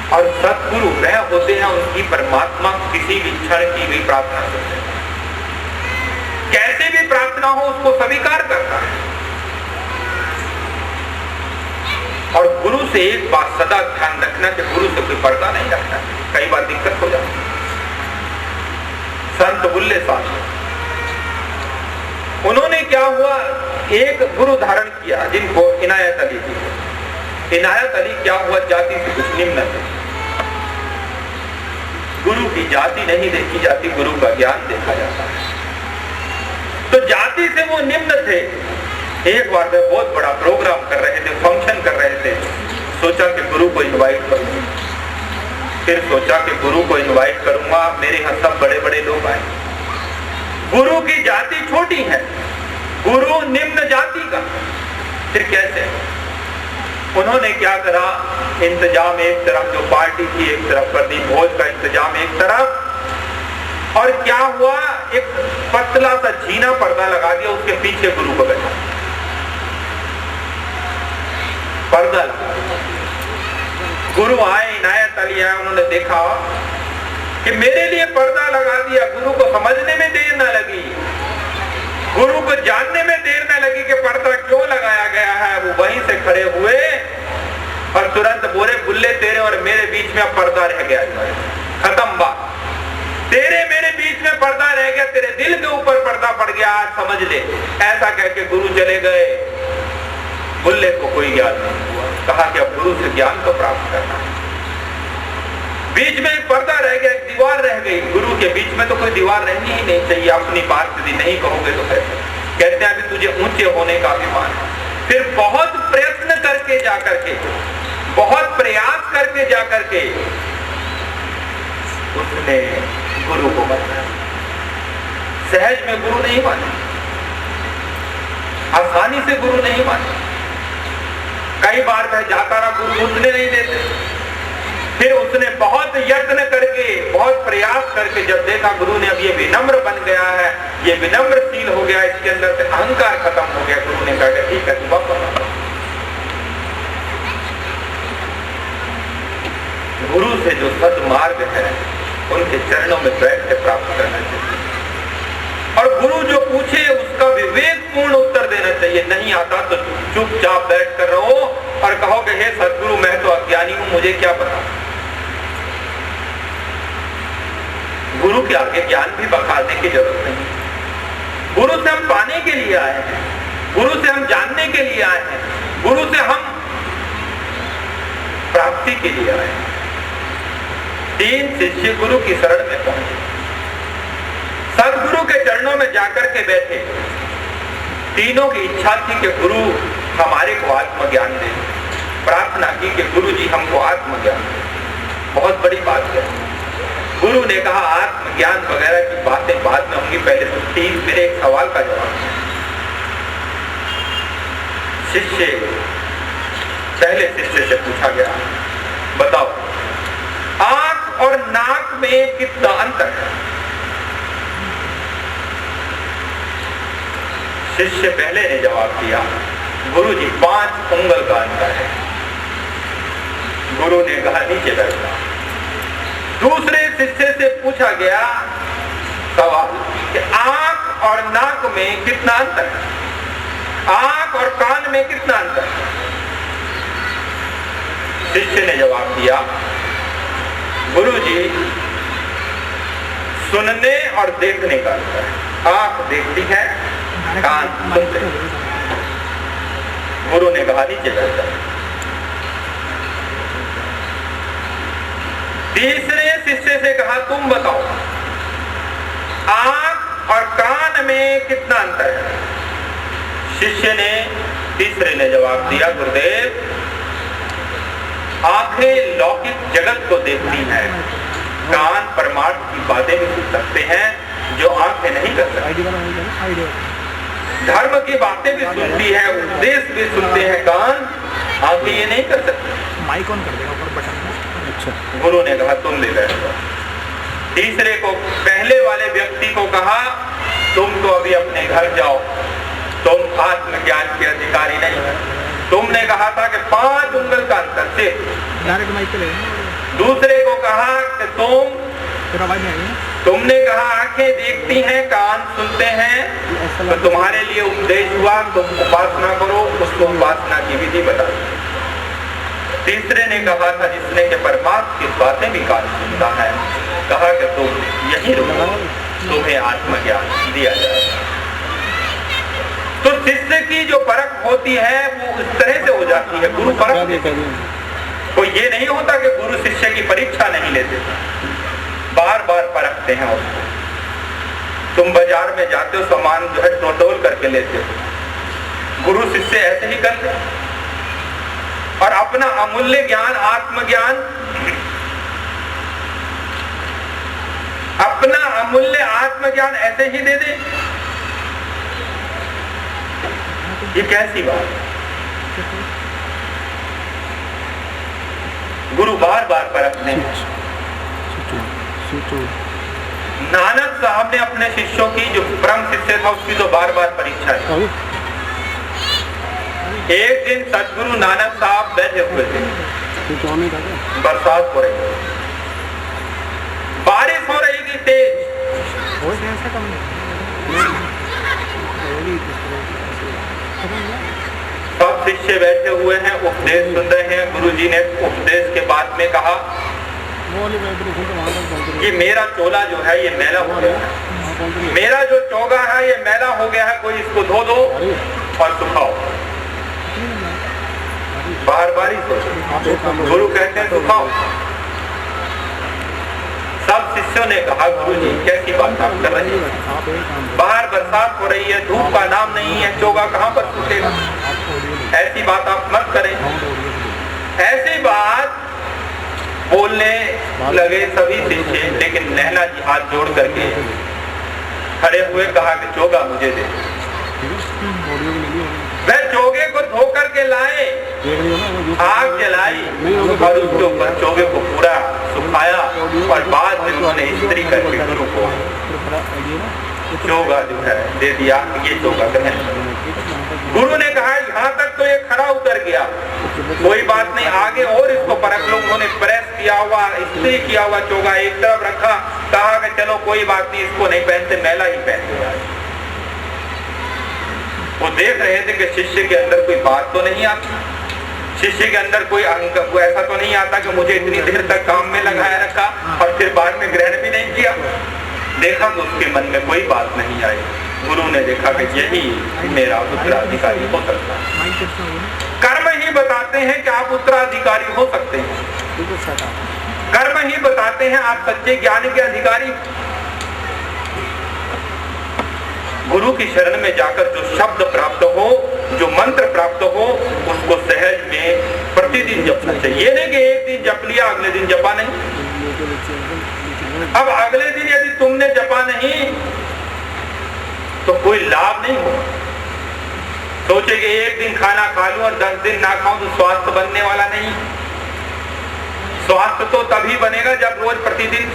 और सतगुरु वह होते हैं उनकी परमात्मा किसी भी क्षण की भी प्रार्थना करते हैं, कैसे भी प्रार्थना हो उसको स्वीकार करता है। और गुरु से एक बात सदा ध्यान रखना कि गुरु से कोई पर्दा नहीं रखना। कई बार दिक्कत हो जाती है। संत बुल्ले साहब, उन्होंने क्या हुआ, एक गुरु धारण किया जिनको इनायत अली थी। इनायत अली क्या हुआ, जाति से कुछ निम्न थे। गुरु की जाति नहीं देखी जाती, गुरु का ज्ञान देखा जाता है। तो जाति से वो निम्न थे। एक बार वे बहुत बड़ा प्रोग्राम कर रहे थे, फंक्शन कर रहे थे। सोचा कि गुरु को इनवाइट करूंगा। फिर सोचा कि गुरु को इनवाइट करूंगा, मेरे यहाँ सब बड़े बड़े लोग आए। गुरु की जाति छोटी है, गुरु निम्न जाति का, फिर कैसे? उन्होंने क्या करा, इंतजाम एक तरफ, जो पार्टी थी एक तरफ कर दी, भोज का इंतजाम एक तरफ, और क्या हुआ, एक पतला सा झीना पर्दा लगा दिया, उसके पीछे गुरु को बैठा पर्दा लगा। गुरु आए, इनायत अली आए, उन्होंने देखा कि मेरे लिए पर्दा लगा दिया। गुरु को समझने में देर न लगी, गुरु को जानने में देर न लगी कि पर्दा क्यों लगाया गया है। वो वहीं से खड़े हुए और तुरंत बोले, बुल्ले तेरे और मेरे बीच में पर्दा रह गया, खत्म बात। तेरे मेरे बीच में पर्दा रह गया, तेरे दिल के ऊपर पर्दा पड़ गया, आज समझ ले। ऐसा कह के गुरु चले गए। बुल्ले को कोई ज्ञान नहीं हुआ। कहा कि अब गुरु से ज्ञान को प्राप्त करना है। बीच में एक पर्दा रह गया, एक दीवार रह गई। गुरु के बीच में तो कोई दीवार रहनी ही नहीं चाहिए। अपनी बात यदि नहीं कहोगे तो कैसे? कहते हैं अभी तुझे ऊंचे होने का अभिमान है। फिर बहुत प्रयत्न करके जाकर के, बहुत प्रयास करके जाकर के उसने गुरु को माना। सहज में गुरु नहीं माने, आसानी से गुरु नहीं माने। कई बार वह जाता रहा, गुरु उठने नहीं देते। फिर उसने बहुत यत्न करके, बहुत प्रयास करके जब देखा गुरु ने अब ये विनम्र बन गया है, ये विनम्रशील हो गया, इसके अंदर से अहंकार खत्म हो गया, गुरु ने कहा ठीक है तुम वापस। गुरु से जो सद्मार्ग है उनके चरणों में बैठ के प्राप्त करना चाहिए। और गुरु जो पूछे उसका विवेकपूर्ण उत्तर देना चाहिए। नहीं आता तो चुपचाप बैठ कर रहो और कहो कि हे सद्गुरु, मैं तो अज्ञानी हूं, मुझे क्या पता। गुरु गुरु के आगे ज्ञान भी बखारने की जरूरत नहीं। गुरु से हम पाने के लिए आए हैं, गुरु से हम जानने के लिए आए हैं, गुरु से हम प्राप्ति के लिए आए हैं। 3 शिष्य गुरु की शरण में पहुंचे, सदगुरु के चरणों में जाकर के बैठे। तीनों की इच्छा थी कि गुरु हमारे को आत्मज्ञान दे, प्रार्थना की कि गुरु जी हमको आत्मज्ञान दे। बहुत बड़ी बात है। गुरु ने कहा आत्मज्ञान वगैरह की बातें बाद में होंगी, पहले तो मेरे एक सवाल का जवाब। शिष्य, पहले शिष्य से पूछा गया, बताओ आंख और नाक में कितना अंतर है? शिष्य पहले ने जवाब दिया, गुरु जी 5 उंगल का अंतर है। गुरु ने कहा नीचे बैठना। दूसरे शिष्य से पूछा गया सवाल कि आंख और नाक में कितना अंतर है, आंख और कान में कितना अंतर है? शिष्य ने जवाब दिया, गुरुजी सुनने और देखने का अंतर है। आंख देखती है, कान सुनते हैं। गुरु ने कहा नीचे बैठ जाओ। तीसरे शिष्य से कहा तुम बताओ आंख और कान में कितना अंतर है? शिष्य ने, तीसरे ने जवाब दिया, गुरुदेव आंखें लौकिक जगत को देखती हैं, कान परमार्थ की बातें भी सुन सकते हैं जो आंखें नहीं कर सकती। धर्म की बातें भी सुनती है, उपदेश भी सुनते हैं कान, आंखें ये नहीं कर सकती। माइक ऑन कर देगा ऊपर बटन। अच्छा। गुरु ने कहा तुम भी बैठो। तीसरे को, पहले वाले व्यक्ति को कहा तुम तो अभी अपने घर जाओ, तुम आत्मज्ञान के अधिकारी नहीं है। तुमने कहा था कि 5 उंगल का अंतर से। डायरेक्ट माइक पे ले। दूसरे को कहा कि तुमने कहा आंखें देखती हैं, कान सुनते हैं, तो तुम्हारे लिए उपदेश हुआ, तुम उपासना करो, उसको उपासना की विधि बता। तीसरे ने कहा था जिसने के परमात्मा की बातें भी कान सुनता है, कहा कि तुम यही रुको, तुम्हें आत्मज्ञान दिया जाएगा। तो शिष्य की जो परख होती है वो इस तरह से हो जाती है, गुरु परख। कोई ये नहीं होता कि गुरु शिष्य की परीक्षा नहीं लेते, बार बार परखते हैं उसको। तुम बाजार में जाते हो, सामान जो है टोटोल करके लेते हो, गुरु शिष्य ऐसे ही करते। और अपना अमूल्य ज्ञान, आत्मज्ञान, अपना अमूल्य आत्मज्ञान ऐसे ही दे दे, ये कैसी बात? गुरु बार बार परखते हैं। नानक साहब ने अपने शिष्यों की, जो परम शिष्य था उसकी तो बार बार परीक्षा की। एक दिन सदगुरु नानक साहब बैठे हुए थे, बरसात हो रही थी, बारिश हो रही थी तेज। सब शिष्य बैठे हुए हैं, उपदेश सुन रहे हैं। गुरुजी ने उपदेश के बाद में कहा कि मेरा चोला जो है ये मैला हो गया है, मेरा जो चोगा है ये मैला हो गया है, कोई इसको धो दो और सुखाओ। बार बारिश हो, गुरु कहते हैं सुखाओ। सब शिष्यों ने कहा गुरुजी कैसी बात आप कर रहे हैं, बाहर बरसात हो रही है, धूप का नाम नहीं है, चोगा कहाँ पर सूखेगा, ऐसी बात आप मत करें। ऐसी बात बोलने लगे सभी शिष्य, लेकिन नहला जी हाथ जोड़ करके खड़े हुए, कहा कि चोगा मुझे दे। वह चोगे को धो करके लाए, आग जलाई और उसके ऊपर चोगे को पूरा सुखाया और बाद में उन्होंने इस्त्री करके गुरु को चोगा जो है दे दिया, ये चोगा ग्रहण। गुरु ने कहा यहाँ तक तो ये खरा उतर गया, कोई बात नहीं, आगे और इसको परख लो। उन्होंने प्रेस किया हुआ, इस्त्री किया हुआ चोगा एक तरफ रखा, कहा कि चलो कोई बात नहीं, इसको नहीं पहनते, मैला ही पहनते। वो देख रहे थे कि शिष्य के अंदर कोई बात तो नहीं आती, शिष्य के अंदर कोई ऐसा तो नहीं आता कि मुझे इतनी देर तक काम में लगाया रखा और फिर बाद में ग्रहण भी नहीं किया। देखा तो उसके मन में कोई बात नहीं आई। गुरु ने देखा कि यही मेरा उत्तराधिकारी हो सकता है। कर्म ही बताते हैं कि आप उत्तराधिकारी हो सकते हैं। कर्म ही बताते हैं आप सच्चे ज्ञान के अधिकारी। गुरु की शरण में जाकर जो शब्द प्राप्त हो, जो मंत्र प्राप्त हो, उसको सहज में प्रतिदिन जपना चाहिए। ये नहीं कि एक दिन जप लिया अगले दिन जपा नहीं। अब अगले दिन यदि तुमने जपा नहीं तो कोई लाभ नहीं होगा। सोचे कि एक दिन खाना खा लूं और 10 दिन ना खाऊं तो स्वास्थ्य बनने वाला नहीं। स्वास्थ्य तो तभी बनेगा जब रोज प्रतिदिन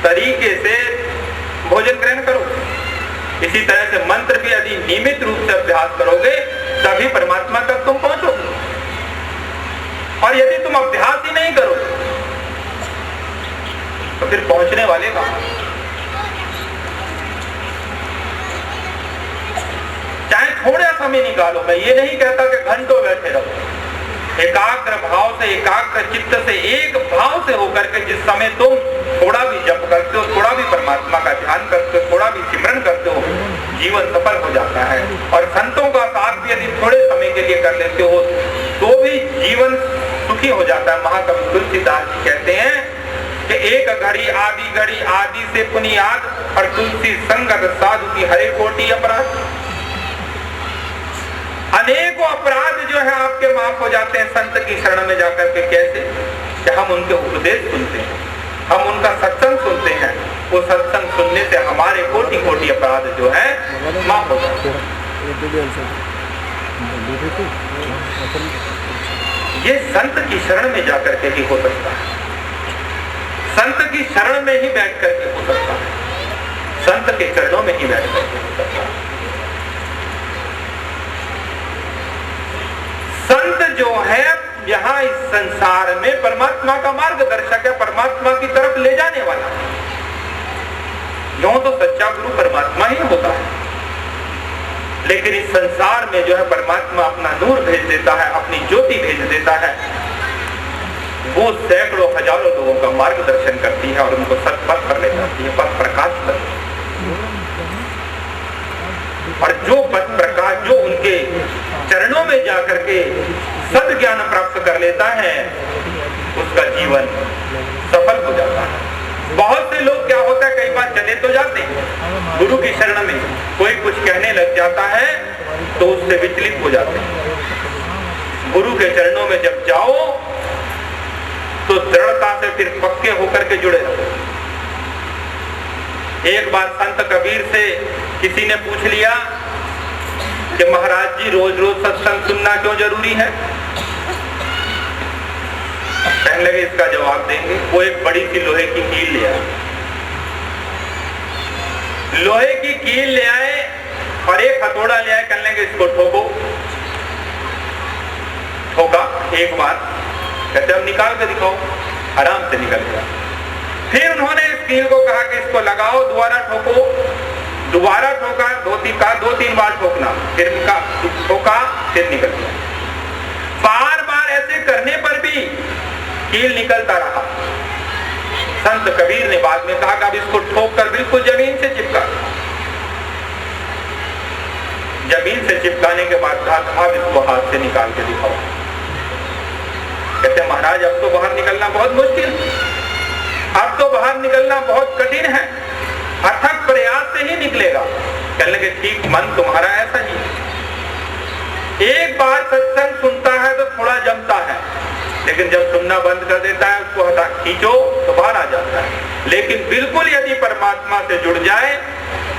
तरीके से भोजन ग्रहण करो। इसी तरह से मंत्र भी यदि नियमित रूप से अभ्यास करोगे तभी परमात्मा तक तुम पहुंचोगे। और यदि तुम अभ्यास ही नहीं करोगे तो फिर पहुंचने वाले कहां? चाहे थोड़ा समय निकालो, मैं ये नहीं कहता कि घंटों बैठे रहो। एकाग्र भाव से, एकाग्र चित्त से, एक भाव से होकर के जिस समय तुम थोड़ा भी जप करते हो, थोड़ा भी परमात्मा का ध्यान करते हो, थोड़ा भी सिमरन करते हो, जीवन सफल हो जाता है। और संतों का साथ भी यदि थोड़े समय के लिए कर लेते हो तो भी जीवन सुखी हो जाता है। महाकवि तुलसीदास जी कहते हैं कि एक घड़ी आदि से पुनियाद और तुलसी संगत साधु की हरे कोटि अपराध। अनेकों अपराध जो है आपके माफ हो जाते हैं संत की शरण में जाकर के। कैसे? कि हम उनके उपदेश सुनते हैं, हम उनका सत्संग सुनते हैं। वो सत्संग सुनने से हमारे कोटि कोटि अपराध जो है माफ हो जाते हैं। ये संत की शरण में जाकर के ही हो सकता है। संत की शरण में ही बैठ करके हो सकता है। संत के चरणों में ही बैठ करके हो सकता है। संत जो है यहाँ इस संसार में परमात्मा का मार्गदर्शक है, परमात्मा की तरफ ले जाने वाला। यूं तो सच्चा गुरु परमात्मा ही होता है, लेकिन इस संसार में जो है परमात्मा अपना नूर भेज देता है, अपनी ज्योति भेज देता है। वो सैकड़ों हजारों लोगों का मार्गदर्शन करती है और उनको सत्पथ पर ले जाती है, पथ प्रकाश पर। और जो पथ प्रकाश जो उनके चरणों में जाकर के सद ज्ञान प्राप्त कर लेता है उसका जीवन सफल हो जाता है। बहुत से लोग क्या होता है, कई बार चले तो जाते हैं गुरु की शरण में, कोई कुछ कहने लग जाता है तो उससे विचलित हो जाते हैं। गुरु के चरणों में जब जाओ तो दृढ़ता से फिर पक्के होकर के जुड़े रहो। एक बार संत कबीर से किसी ने पूछ लिया कि महाराज जी रोज रोज सत्संग सुनना क्यों जरूरी है? कहने लगे इसका जवाब देंगे। वो एक बड़ी सी लोहे की कील ले आए। लोहे की कील ले आए और एक हथौड़ा ले आए। कहने लगे इसको ठोको। ठोका एक बार, कहते अब निकाल के दिखाओ। आराम से निकल गया। फिर उन्होंने इस कील को कहा कि इसको लगाओ, दोबारा ठोको। दोबारा ठोका, दो तीन बार ठोकना, फिर ठोका, फिर निकल गया। बार बार ऐसे करने पर भी कील निकलता रहा। संत कबीर ने बाद में कहा कि अब इसको ठोक कर बिल्कुल जमीन से चिपका। जमीन से चिपकाने के बाद कहा अब इसको हाथ से निकाल के दिखाओ। कहते महाराज अब तो बाहर निकलना बहुत मुश्किल, अब तो बाहर निकलना बहुत कठिन है, अथक प्रयास से ही निकलेगा। कहने लगे ठीक, मन तुम्हारा ऐसा ही। एक बार सत्संग सुनता है तो थोड़ा जमता है, लेकिन जब सुनना बंद कर देता है उसको हटा खींचो तो बाहर आ जाता है। लेकिन बिल्कुल यदि परमात्मा से जुड़ जाए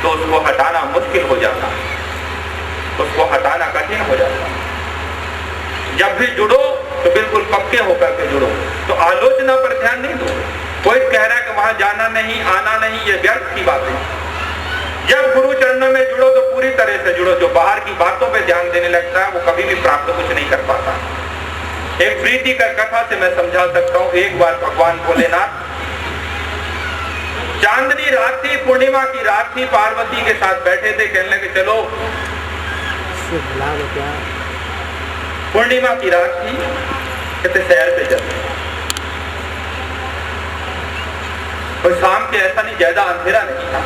तो उसको हटाना मुश्किल हो जाता है, उसको हटाना कठिन हो जाता है। जब भी जुड़ो तो बिल्कुल पक्के होकर के जुड़ो। तो आलोचना पर ध्यान नहीं दो। कोई कह रहा है कि वहां जाना नहीं, आना नहीं, ये व्यर्थ की बात है। जब गुरु चरणों में जुड़ो तो पूरी तरह से जुड़ो। जो बाहर की बातों पे ध्यान देने लगता है वो कभी भी प्राप्त कुछ नहीं कर पाता। एक प्रीति का कथा से मैं समझा सकता हूँ। एक बार भगवान भोलेनाथ चांदनी रात थी, पूर्णिमा की रात थी, पार्वती के साथ बैठे थे। कहने लगे चलो, पूर्णिमा की रात थी, कहते सैर पे चलते। और शाम के ऐसा नहीं, ज्यादा अंधेरा नहीं था,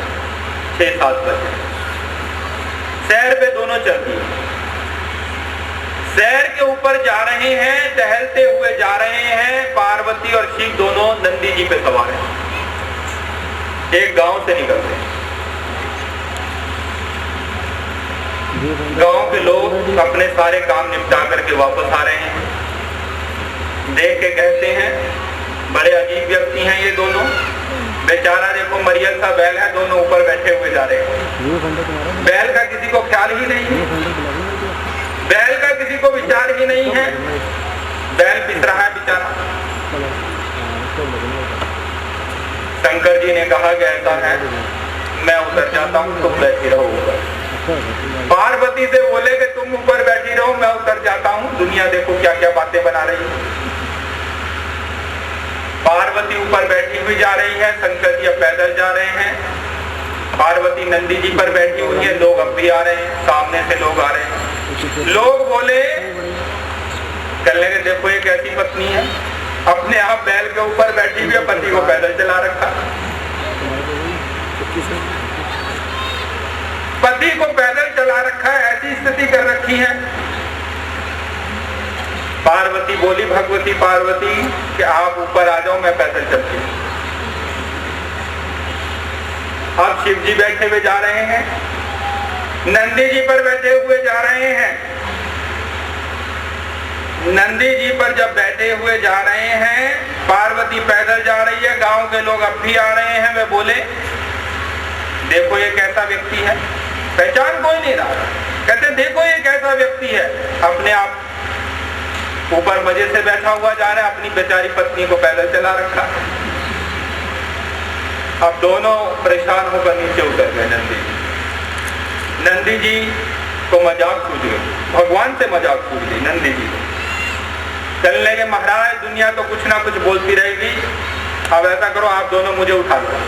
6-7 बजे। सैर पे दोनों चल दिए, सैर के ऊपर जा रहे हैं, टहलते हुए जा रहे हैं। पार्वती और शिव दोनों नंदी जी पे सवार हैं, एक गांव से निकल रहे हैं। गांव के लोग अपने सारे काम निपटा करके वापस आ रहे हैं। देख के कहते हैं बड़े अजीब व्यक्ति हैं ये दोनों, बेचारा देखो मरियल सा बैल है, दोनों ऊपर बैठे हुए जा रहे हैं। बैल का किसी को ख्याल ही नहीं है, बैल का किसी को विचार ही नहीं है, बैल पिस रहा है बेचारा। शंकर जी ने कहा कि ऐसा है, मैं उतर जाता हूँ, तुम बैठी रहो ऊपर। पार्वती से बोले कि तुम ऊपर बैठी रहो, मैं उतर जाता हूँ, दुनिया देखो क्या क्या बातें बना रही है। पार्वती ऊपर बैठी हुई जा रही है, शंकर जी अब पैदल जा रहे हैं। पार्वती नंदी जी पर बैठी हुई है, लोग अब भी आ रहे हैं, सामने से लोग आ रहे हैं। लोग बोले कहने के देखो एक ऐसी पत्नी है, अपने आप बैल के ऊपर बैठी हुई है, पति को पैदल चला रखा। पति को पैदल चला रखा है, ऐसी स्थिति कर रखी है। पार्वती बोली, भगवती पार्वती कि आप ऊपर आ जाओ, मैं पैदल चलती हूँ। अब शिव जी बैठे हुए जा रहे हैं, नंदी जी पर बैठे हुए जा रहे हैं। नंदी जी पर जब बैठे हुए जा रहे हैं, पार्वती पैदल जा रही है, गांव के लोग अब भी आ रहे हैं। वे बोले देखो ये कैसा व्यक्ति है, पहचान कोई नहीं रहा। कहते देखो ये कैसा व्यक्ति है, अपने आप ऊपर मजे से बैठा हुआ जा रहा है, अपनी बेचारी पत्नी को पैदल चला रखा। अब दोनों परेशान होकर नीचे उतर गए। नंदी जी को मजाक सूझ गई, भगवान से मजाक सूझ गई नंदी जी को। चलने के महाराज दुनिया तो कुछ ना कुछ बोलती रहेगी, अब ऐसा करो आप दोनों मुझे उठा लो,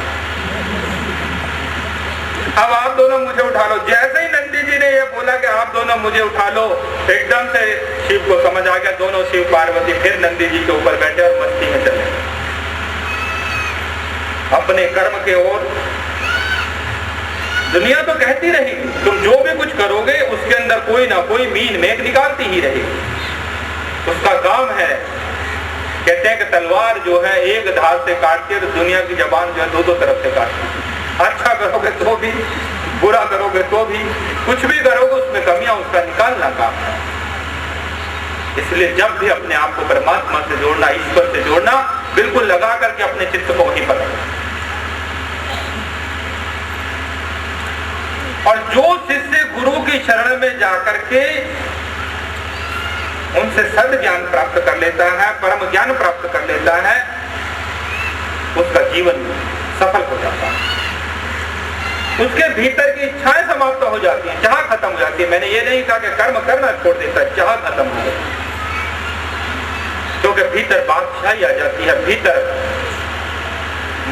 अब आप दोनों मुझे उठा लो। जैसे ही नंदी जी ने ये बोला कि आप दोनों मुझे उठा लो, एकदम से शिव को समझ आ गया। दोनों शिव पार्वती फिर नंदी जी के ऊपर बैठे और मस्ती में चले अपने कर्म के ओर। दुनिया तो कहती रहेगी तुम जो भी कुछ करोगे उसके अंदर कोई ना कोई मीन मेघ निकालती ही रहेगी, उसका काम है। कहते हैं कि तलवार जो है एक धार से काटती है, तो दुनिया की जबान जो है दो तरफ से काटती है। अच्छा करोगे तो भी, बुरा करोगे तो भी, कुछ भी करोगे उसमें कमियां उसका निकालना काम है। इसलिए जब भी अपने आप को परमात्मा से जोड़ना, ईश्वर से जोड़ना, बिल्कुल लगा करके अपने चित्त को वहीं पकड़ना। और जो शिष्य गुरु की शरण में जाकर के उनसे सद ज्ञान प्राप्त कर लेता है, परम ज्ञान प्राप्त कर लेता है, उसका जीवन सफल हो जाता है। उसके भीतर की इच्छाएं समाप्त हो जाती हैं, चाह खत्म हो जाती है। मैंने ये नहीं कहा कि कर्म करना छोड़ देता, चाह खत्म हो जाती है, क्योंकि भीतर बादशाही आ जाती है, भीतर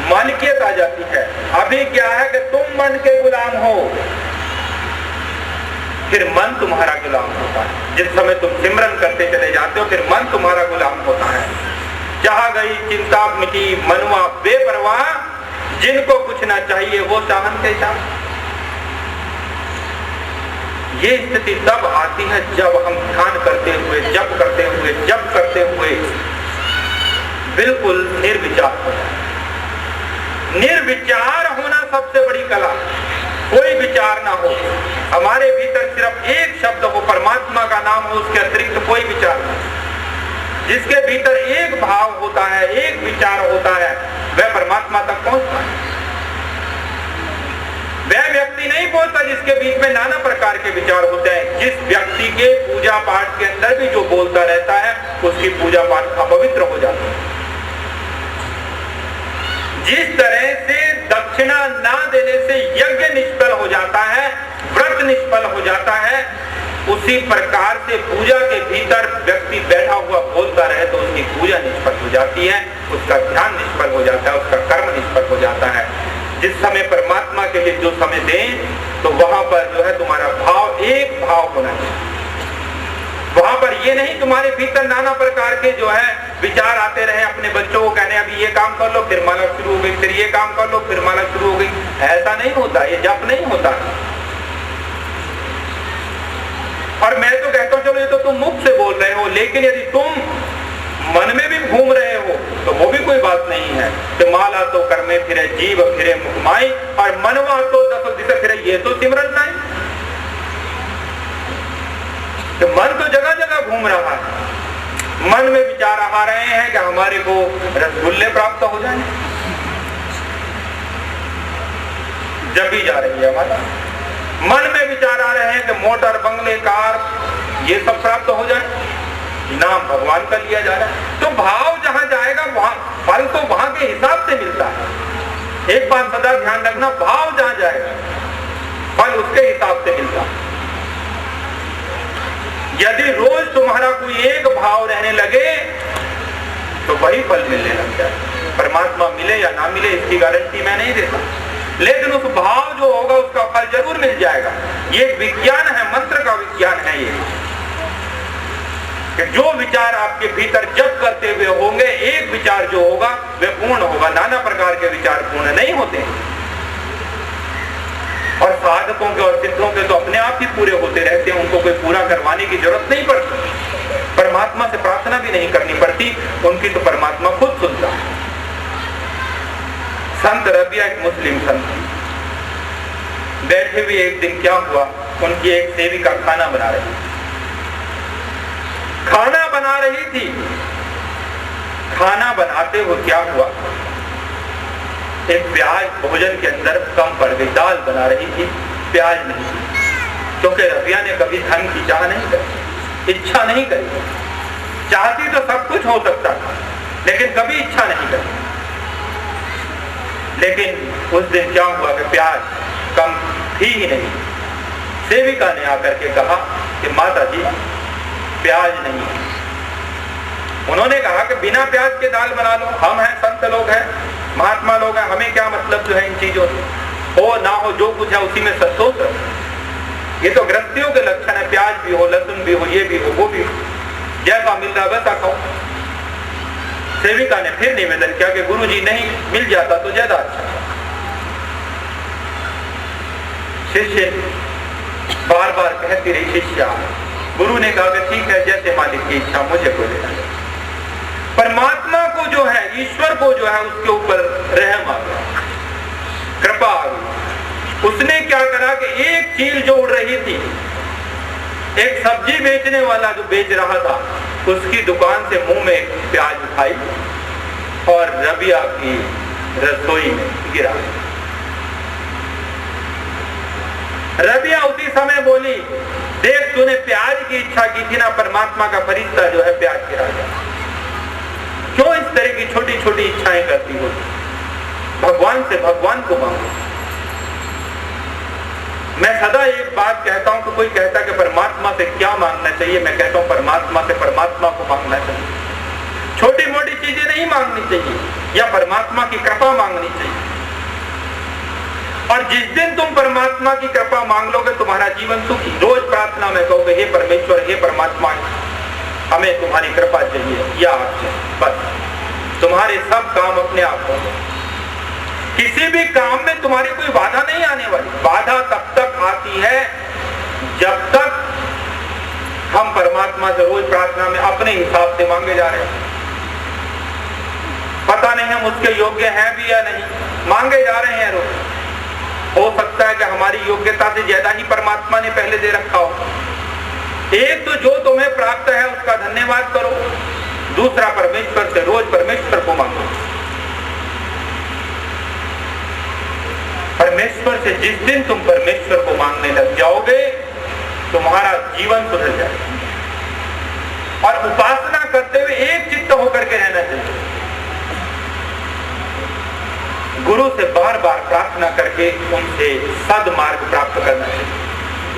मालिकियत आ जाती है। अभी क्या है कि तुम मन के गुलाम हो, फिर मन तुम्हारा गुलाम होता है। जिस समय तुम सिमरन करते चले जाते हो, फिर मन तुम्हारा गुलाम होता है। चाह गई चिंता मिटी मनुआ बेपरवाह, जिनको कुछ ना चाहिए वो चाहन के चाह। ये स्थिति तब आती है जब हम ध्यान करते हुए, जप करते हुए, जप करते हुए बिल्कुल निर्विचार हो जाए। निर्विचार होना सबसे बड़ी कला, कोई विचार ना हो, हमारे भीतर सिर्फ एक शब्द हो, परमात्मा का नाम हो, उसके अतिरिक्त कोई विचार नहीं। जिसके भीतर एक भाव होता है, एक विचार होता है, वह परमात्मा तक पहुंचता है। वह व्यक्ति नहीं पहुंचता जिसके बीच में नाना प्रकार के विचार होते हैं। जिस व्यक्ति के पूजा पाठ के अंदर भी जो बोलता रहता है, उसकी पूजा पाठ अपवित्र हो जाती है। जिस तरह से दक्षिणा ना देने से यज्ञ निष्फल हो जाता है, व्रत निष्फल हो जाता है, उसी प्रकार से पूजा के भीतर व्यक्ति बैठा हुआ बोलता रहे तो उसकी पूजा निष्फल हो जाती है, उसका ध्यान निष्फल हो जाता है, उसका कर्म निष्फल हो जाता है। जिस समय परमात्मा के लिए जो समय दें, तो वहां पर जो है तुम्हारा भाव एक भाव होना चाहिए। वहां पर ये नहीं तुम्हारे भीतर नाना प्रकार के जो है विचार आते रहे, अपने बच्चों को कहने अभी ये काम कर लो फिर माला शुरू हो गई, फिर ये काम कर लो फिर माला शुरू हो गई। ऐसा नहीं होता, ये जप नहीं होता। और मैं तो कहता हूं चलो ये तो तुम मुख से बोल रहे हो, लेकिन यदि तुम मन में भी घूम रहे हो तो वो भी कोई बात नहीं है। तो माला तो कर में फिरे जीव फिरे मुखमाई, और मनवा तो दस दिशा फिरे, ये तो सिमरन नहीं। तो मन तो जगह जगह घूम रहा है, मन में विचार आ रहे हैं कि हमारे को रसगुल्ले प्राप्त हो जाए, जब भी जा रही है हमारा मन में विचार आ रहे हैं कि मोटर बंगले कार ये सब प्राप्त हो जाए, नाम भगवान का लिया जा रहा है। तो भाव जहां जाएगा वहां फल तो वहां के हिसाब से मिलता है। एक बात सदा ध्यान रखना, भाव जहां जाएगा फल उसके हिसाब से मिलता है। यदि रोज तुम्हारा कोई एक भाव रहने लगे तो वही फल मिलने लग जाए। परमात्मा मिले या ना मिले इसकी गारंटी मैं नहीं देता, लेकिन उस भाव जो होगा उसका फल जरूर मिल जाएगा। ये विज्ञान है, मंत्र का विज्ञान है ये, कि जो विचार आपके भीतर जप करते हुए होंगे, एक विचार जो होगा वह पूर्ण होगा। नाना प्रकार के विचार पूर्ण नहीं होते, और साधकों के और सिद्धों के तो अपने आप ही पूरे होते रहते हैं, उनको कोई पूरा करवाने की जरूरत नहीं पड़ती, परमात्मा से प्रार्थना भी नहीं करनी पड़ती, उनकी तो परमात्मा खुद सुनता है। संत रबिया एक मुस्लिम संत बैठे हुए, एक दिन क्या हुआ, उनकी एक सेविका खाना बना रही थी। खाना बनाते हुए क्या हुआ, एक प्याज भोजन के अंदर कम पड़ गई। दाल बना रही थी, प्याज नहीं थी, क्योंकि रबिया ने कभी धन की चाह नहीं करी, इच्छा नहीं करी। चाहती तो सब कुछ हो सकता था, लेकिन कभी इच्छा नहीं करी। लेकिन उस दिन क्या हुआ कि प्याज कम थी ही नहीं। सेविका ने आकर के कहा कि माता जी प्याज नहीं है। उन्होंने कहा कि बिना प्याज के दाल बना लो, हम हैं, संत लोग हैं, महात्मा लोग हैं, हमें क्या मतलब जो है इन चीजों से, हो ना हो जो कुछ है उसी में संतोष रखो। ये तो गृहस्थियों के लक्षण है, प्याज भी हो, लहसुन भी हो, ये भी हो, वो भी हो, जैसा मिल रहा वैसा खाओ। सेविका ने फिर निवेदन किया कि गुरुजी नहीं मिल जाता तो ज्यादा अच्छा। शिष्य बार बार कहती रही, शिष्या, गुरु ने कहा कि ठीक है, जैसे मालिक की इच्छा, मुझे को लेना। परमात्मा को जो है, ईश्वर को जो है, उसके ऊपर रहम आ गया, कृपा आ गई। उसने क्या करा कि एक चील जो उड़ रही थी, एक सब्जी बेचने वाला जो बेच रहा था, उसकी दुकान से मुंह में प्याज उठाई और रबिया की रसोई में गिरा। रबिया उसी समय बोली, देख तूने प्याज की इच्छा की थी ना, परमात्मा का फरिश्ता जो है प्याज गिरा गया। क्यों इस तरह की छोटी छोटी इच्छाएं करती हो? भगवान से भगवान को मांगो। मैं सदा एक बात कहता हूं कि कोई कहता कि परमात्मा से क्या मांगना चाहिए, मैं कहता हूं परमात्मा से परमात्मा को मांगना चाहिए। छोटी मोटी चीजें नहीं मांगनी चाहिए, या परमात्मा की कृपा मांगनी चाहिए। और जिस दिन तुम परमात्मा की कृपा मांग लोगे, तुम्हारा जीवन सुखी। रोज प्रार्थना में कहोगे, हे परमेश्वर, हे परमात्मा, हमें तुम्हारी कृपा चाहिए, या आपसे बस तुम्हारे सब काम अपने आप होंगे। किसी भी काम में तुम्हारी कोई बाधा नहीं आने वाली। बाधा तब तक आती है जब तक हम परमात्मा से रोज प्रार्थना में अपने हिसाब से मांगे जा रहे हैं। पता नहीं हम उसके योग्य हैं भी या नहीं, मांगे जा रहे हैं रोज। हो सकता है कि हमारी योग्यता से ज्यादा ही परमात्मा ने पहले दे रखा हो। एक तो जो तुम्हें प्राप्त है उसका धन्यवाद करो, दूसरा परमेश्वर से रोज परमेश्वर को मांगो। परमेश्वर से जिस दिन तुम परमेश्वर को मांगने लग जाओगे, तुम्हारा जीवन सुधर जाएगा। और उपासना करते हुए एक चित्त होकर के रहना चाहिए। गुरु से बार बार प्रार्थना करके उनसे सद्मार्ग प्राप्त करना चाहिए।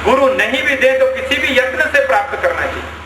गुरु नहीं भी दे तो किसी भी यत्न से प्राप्त करना चाहिए।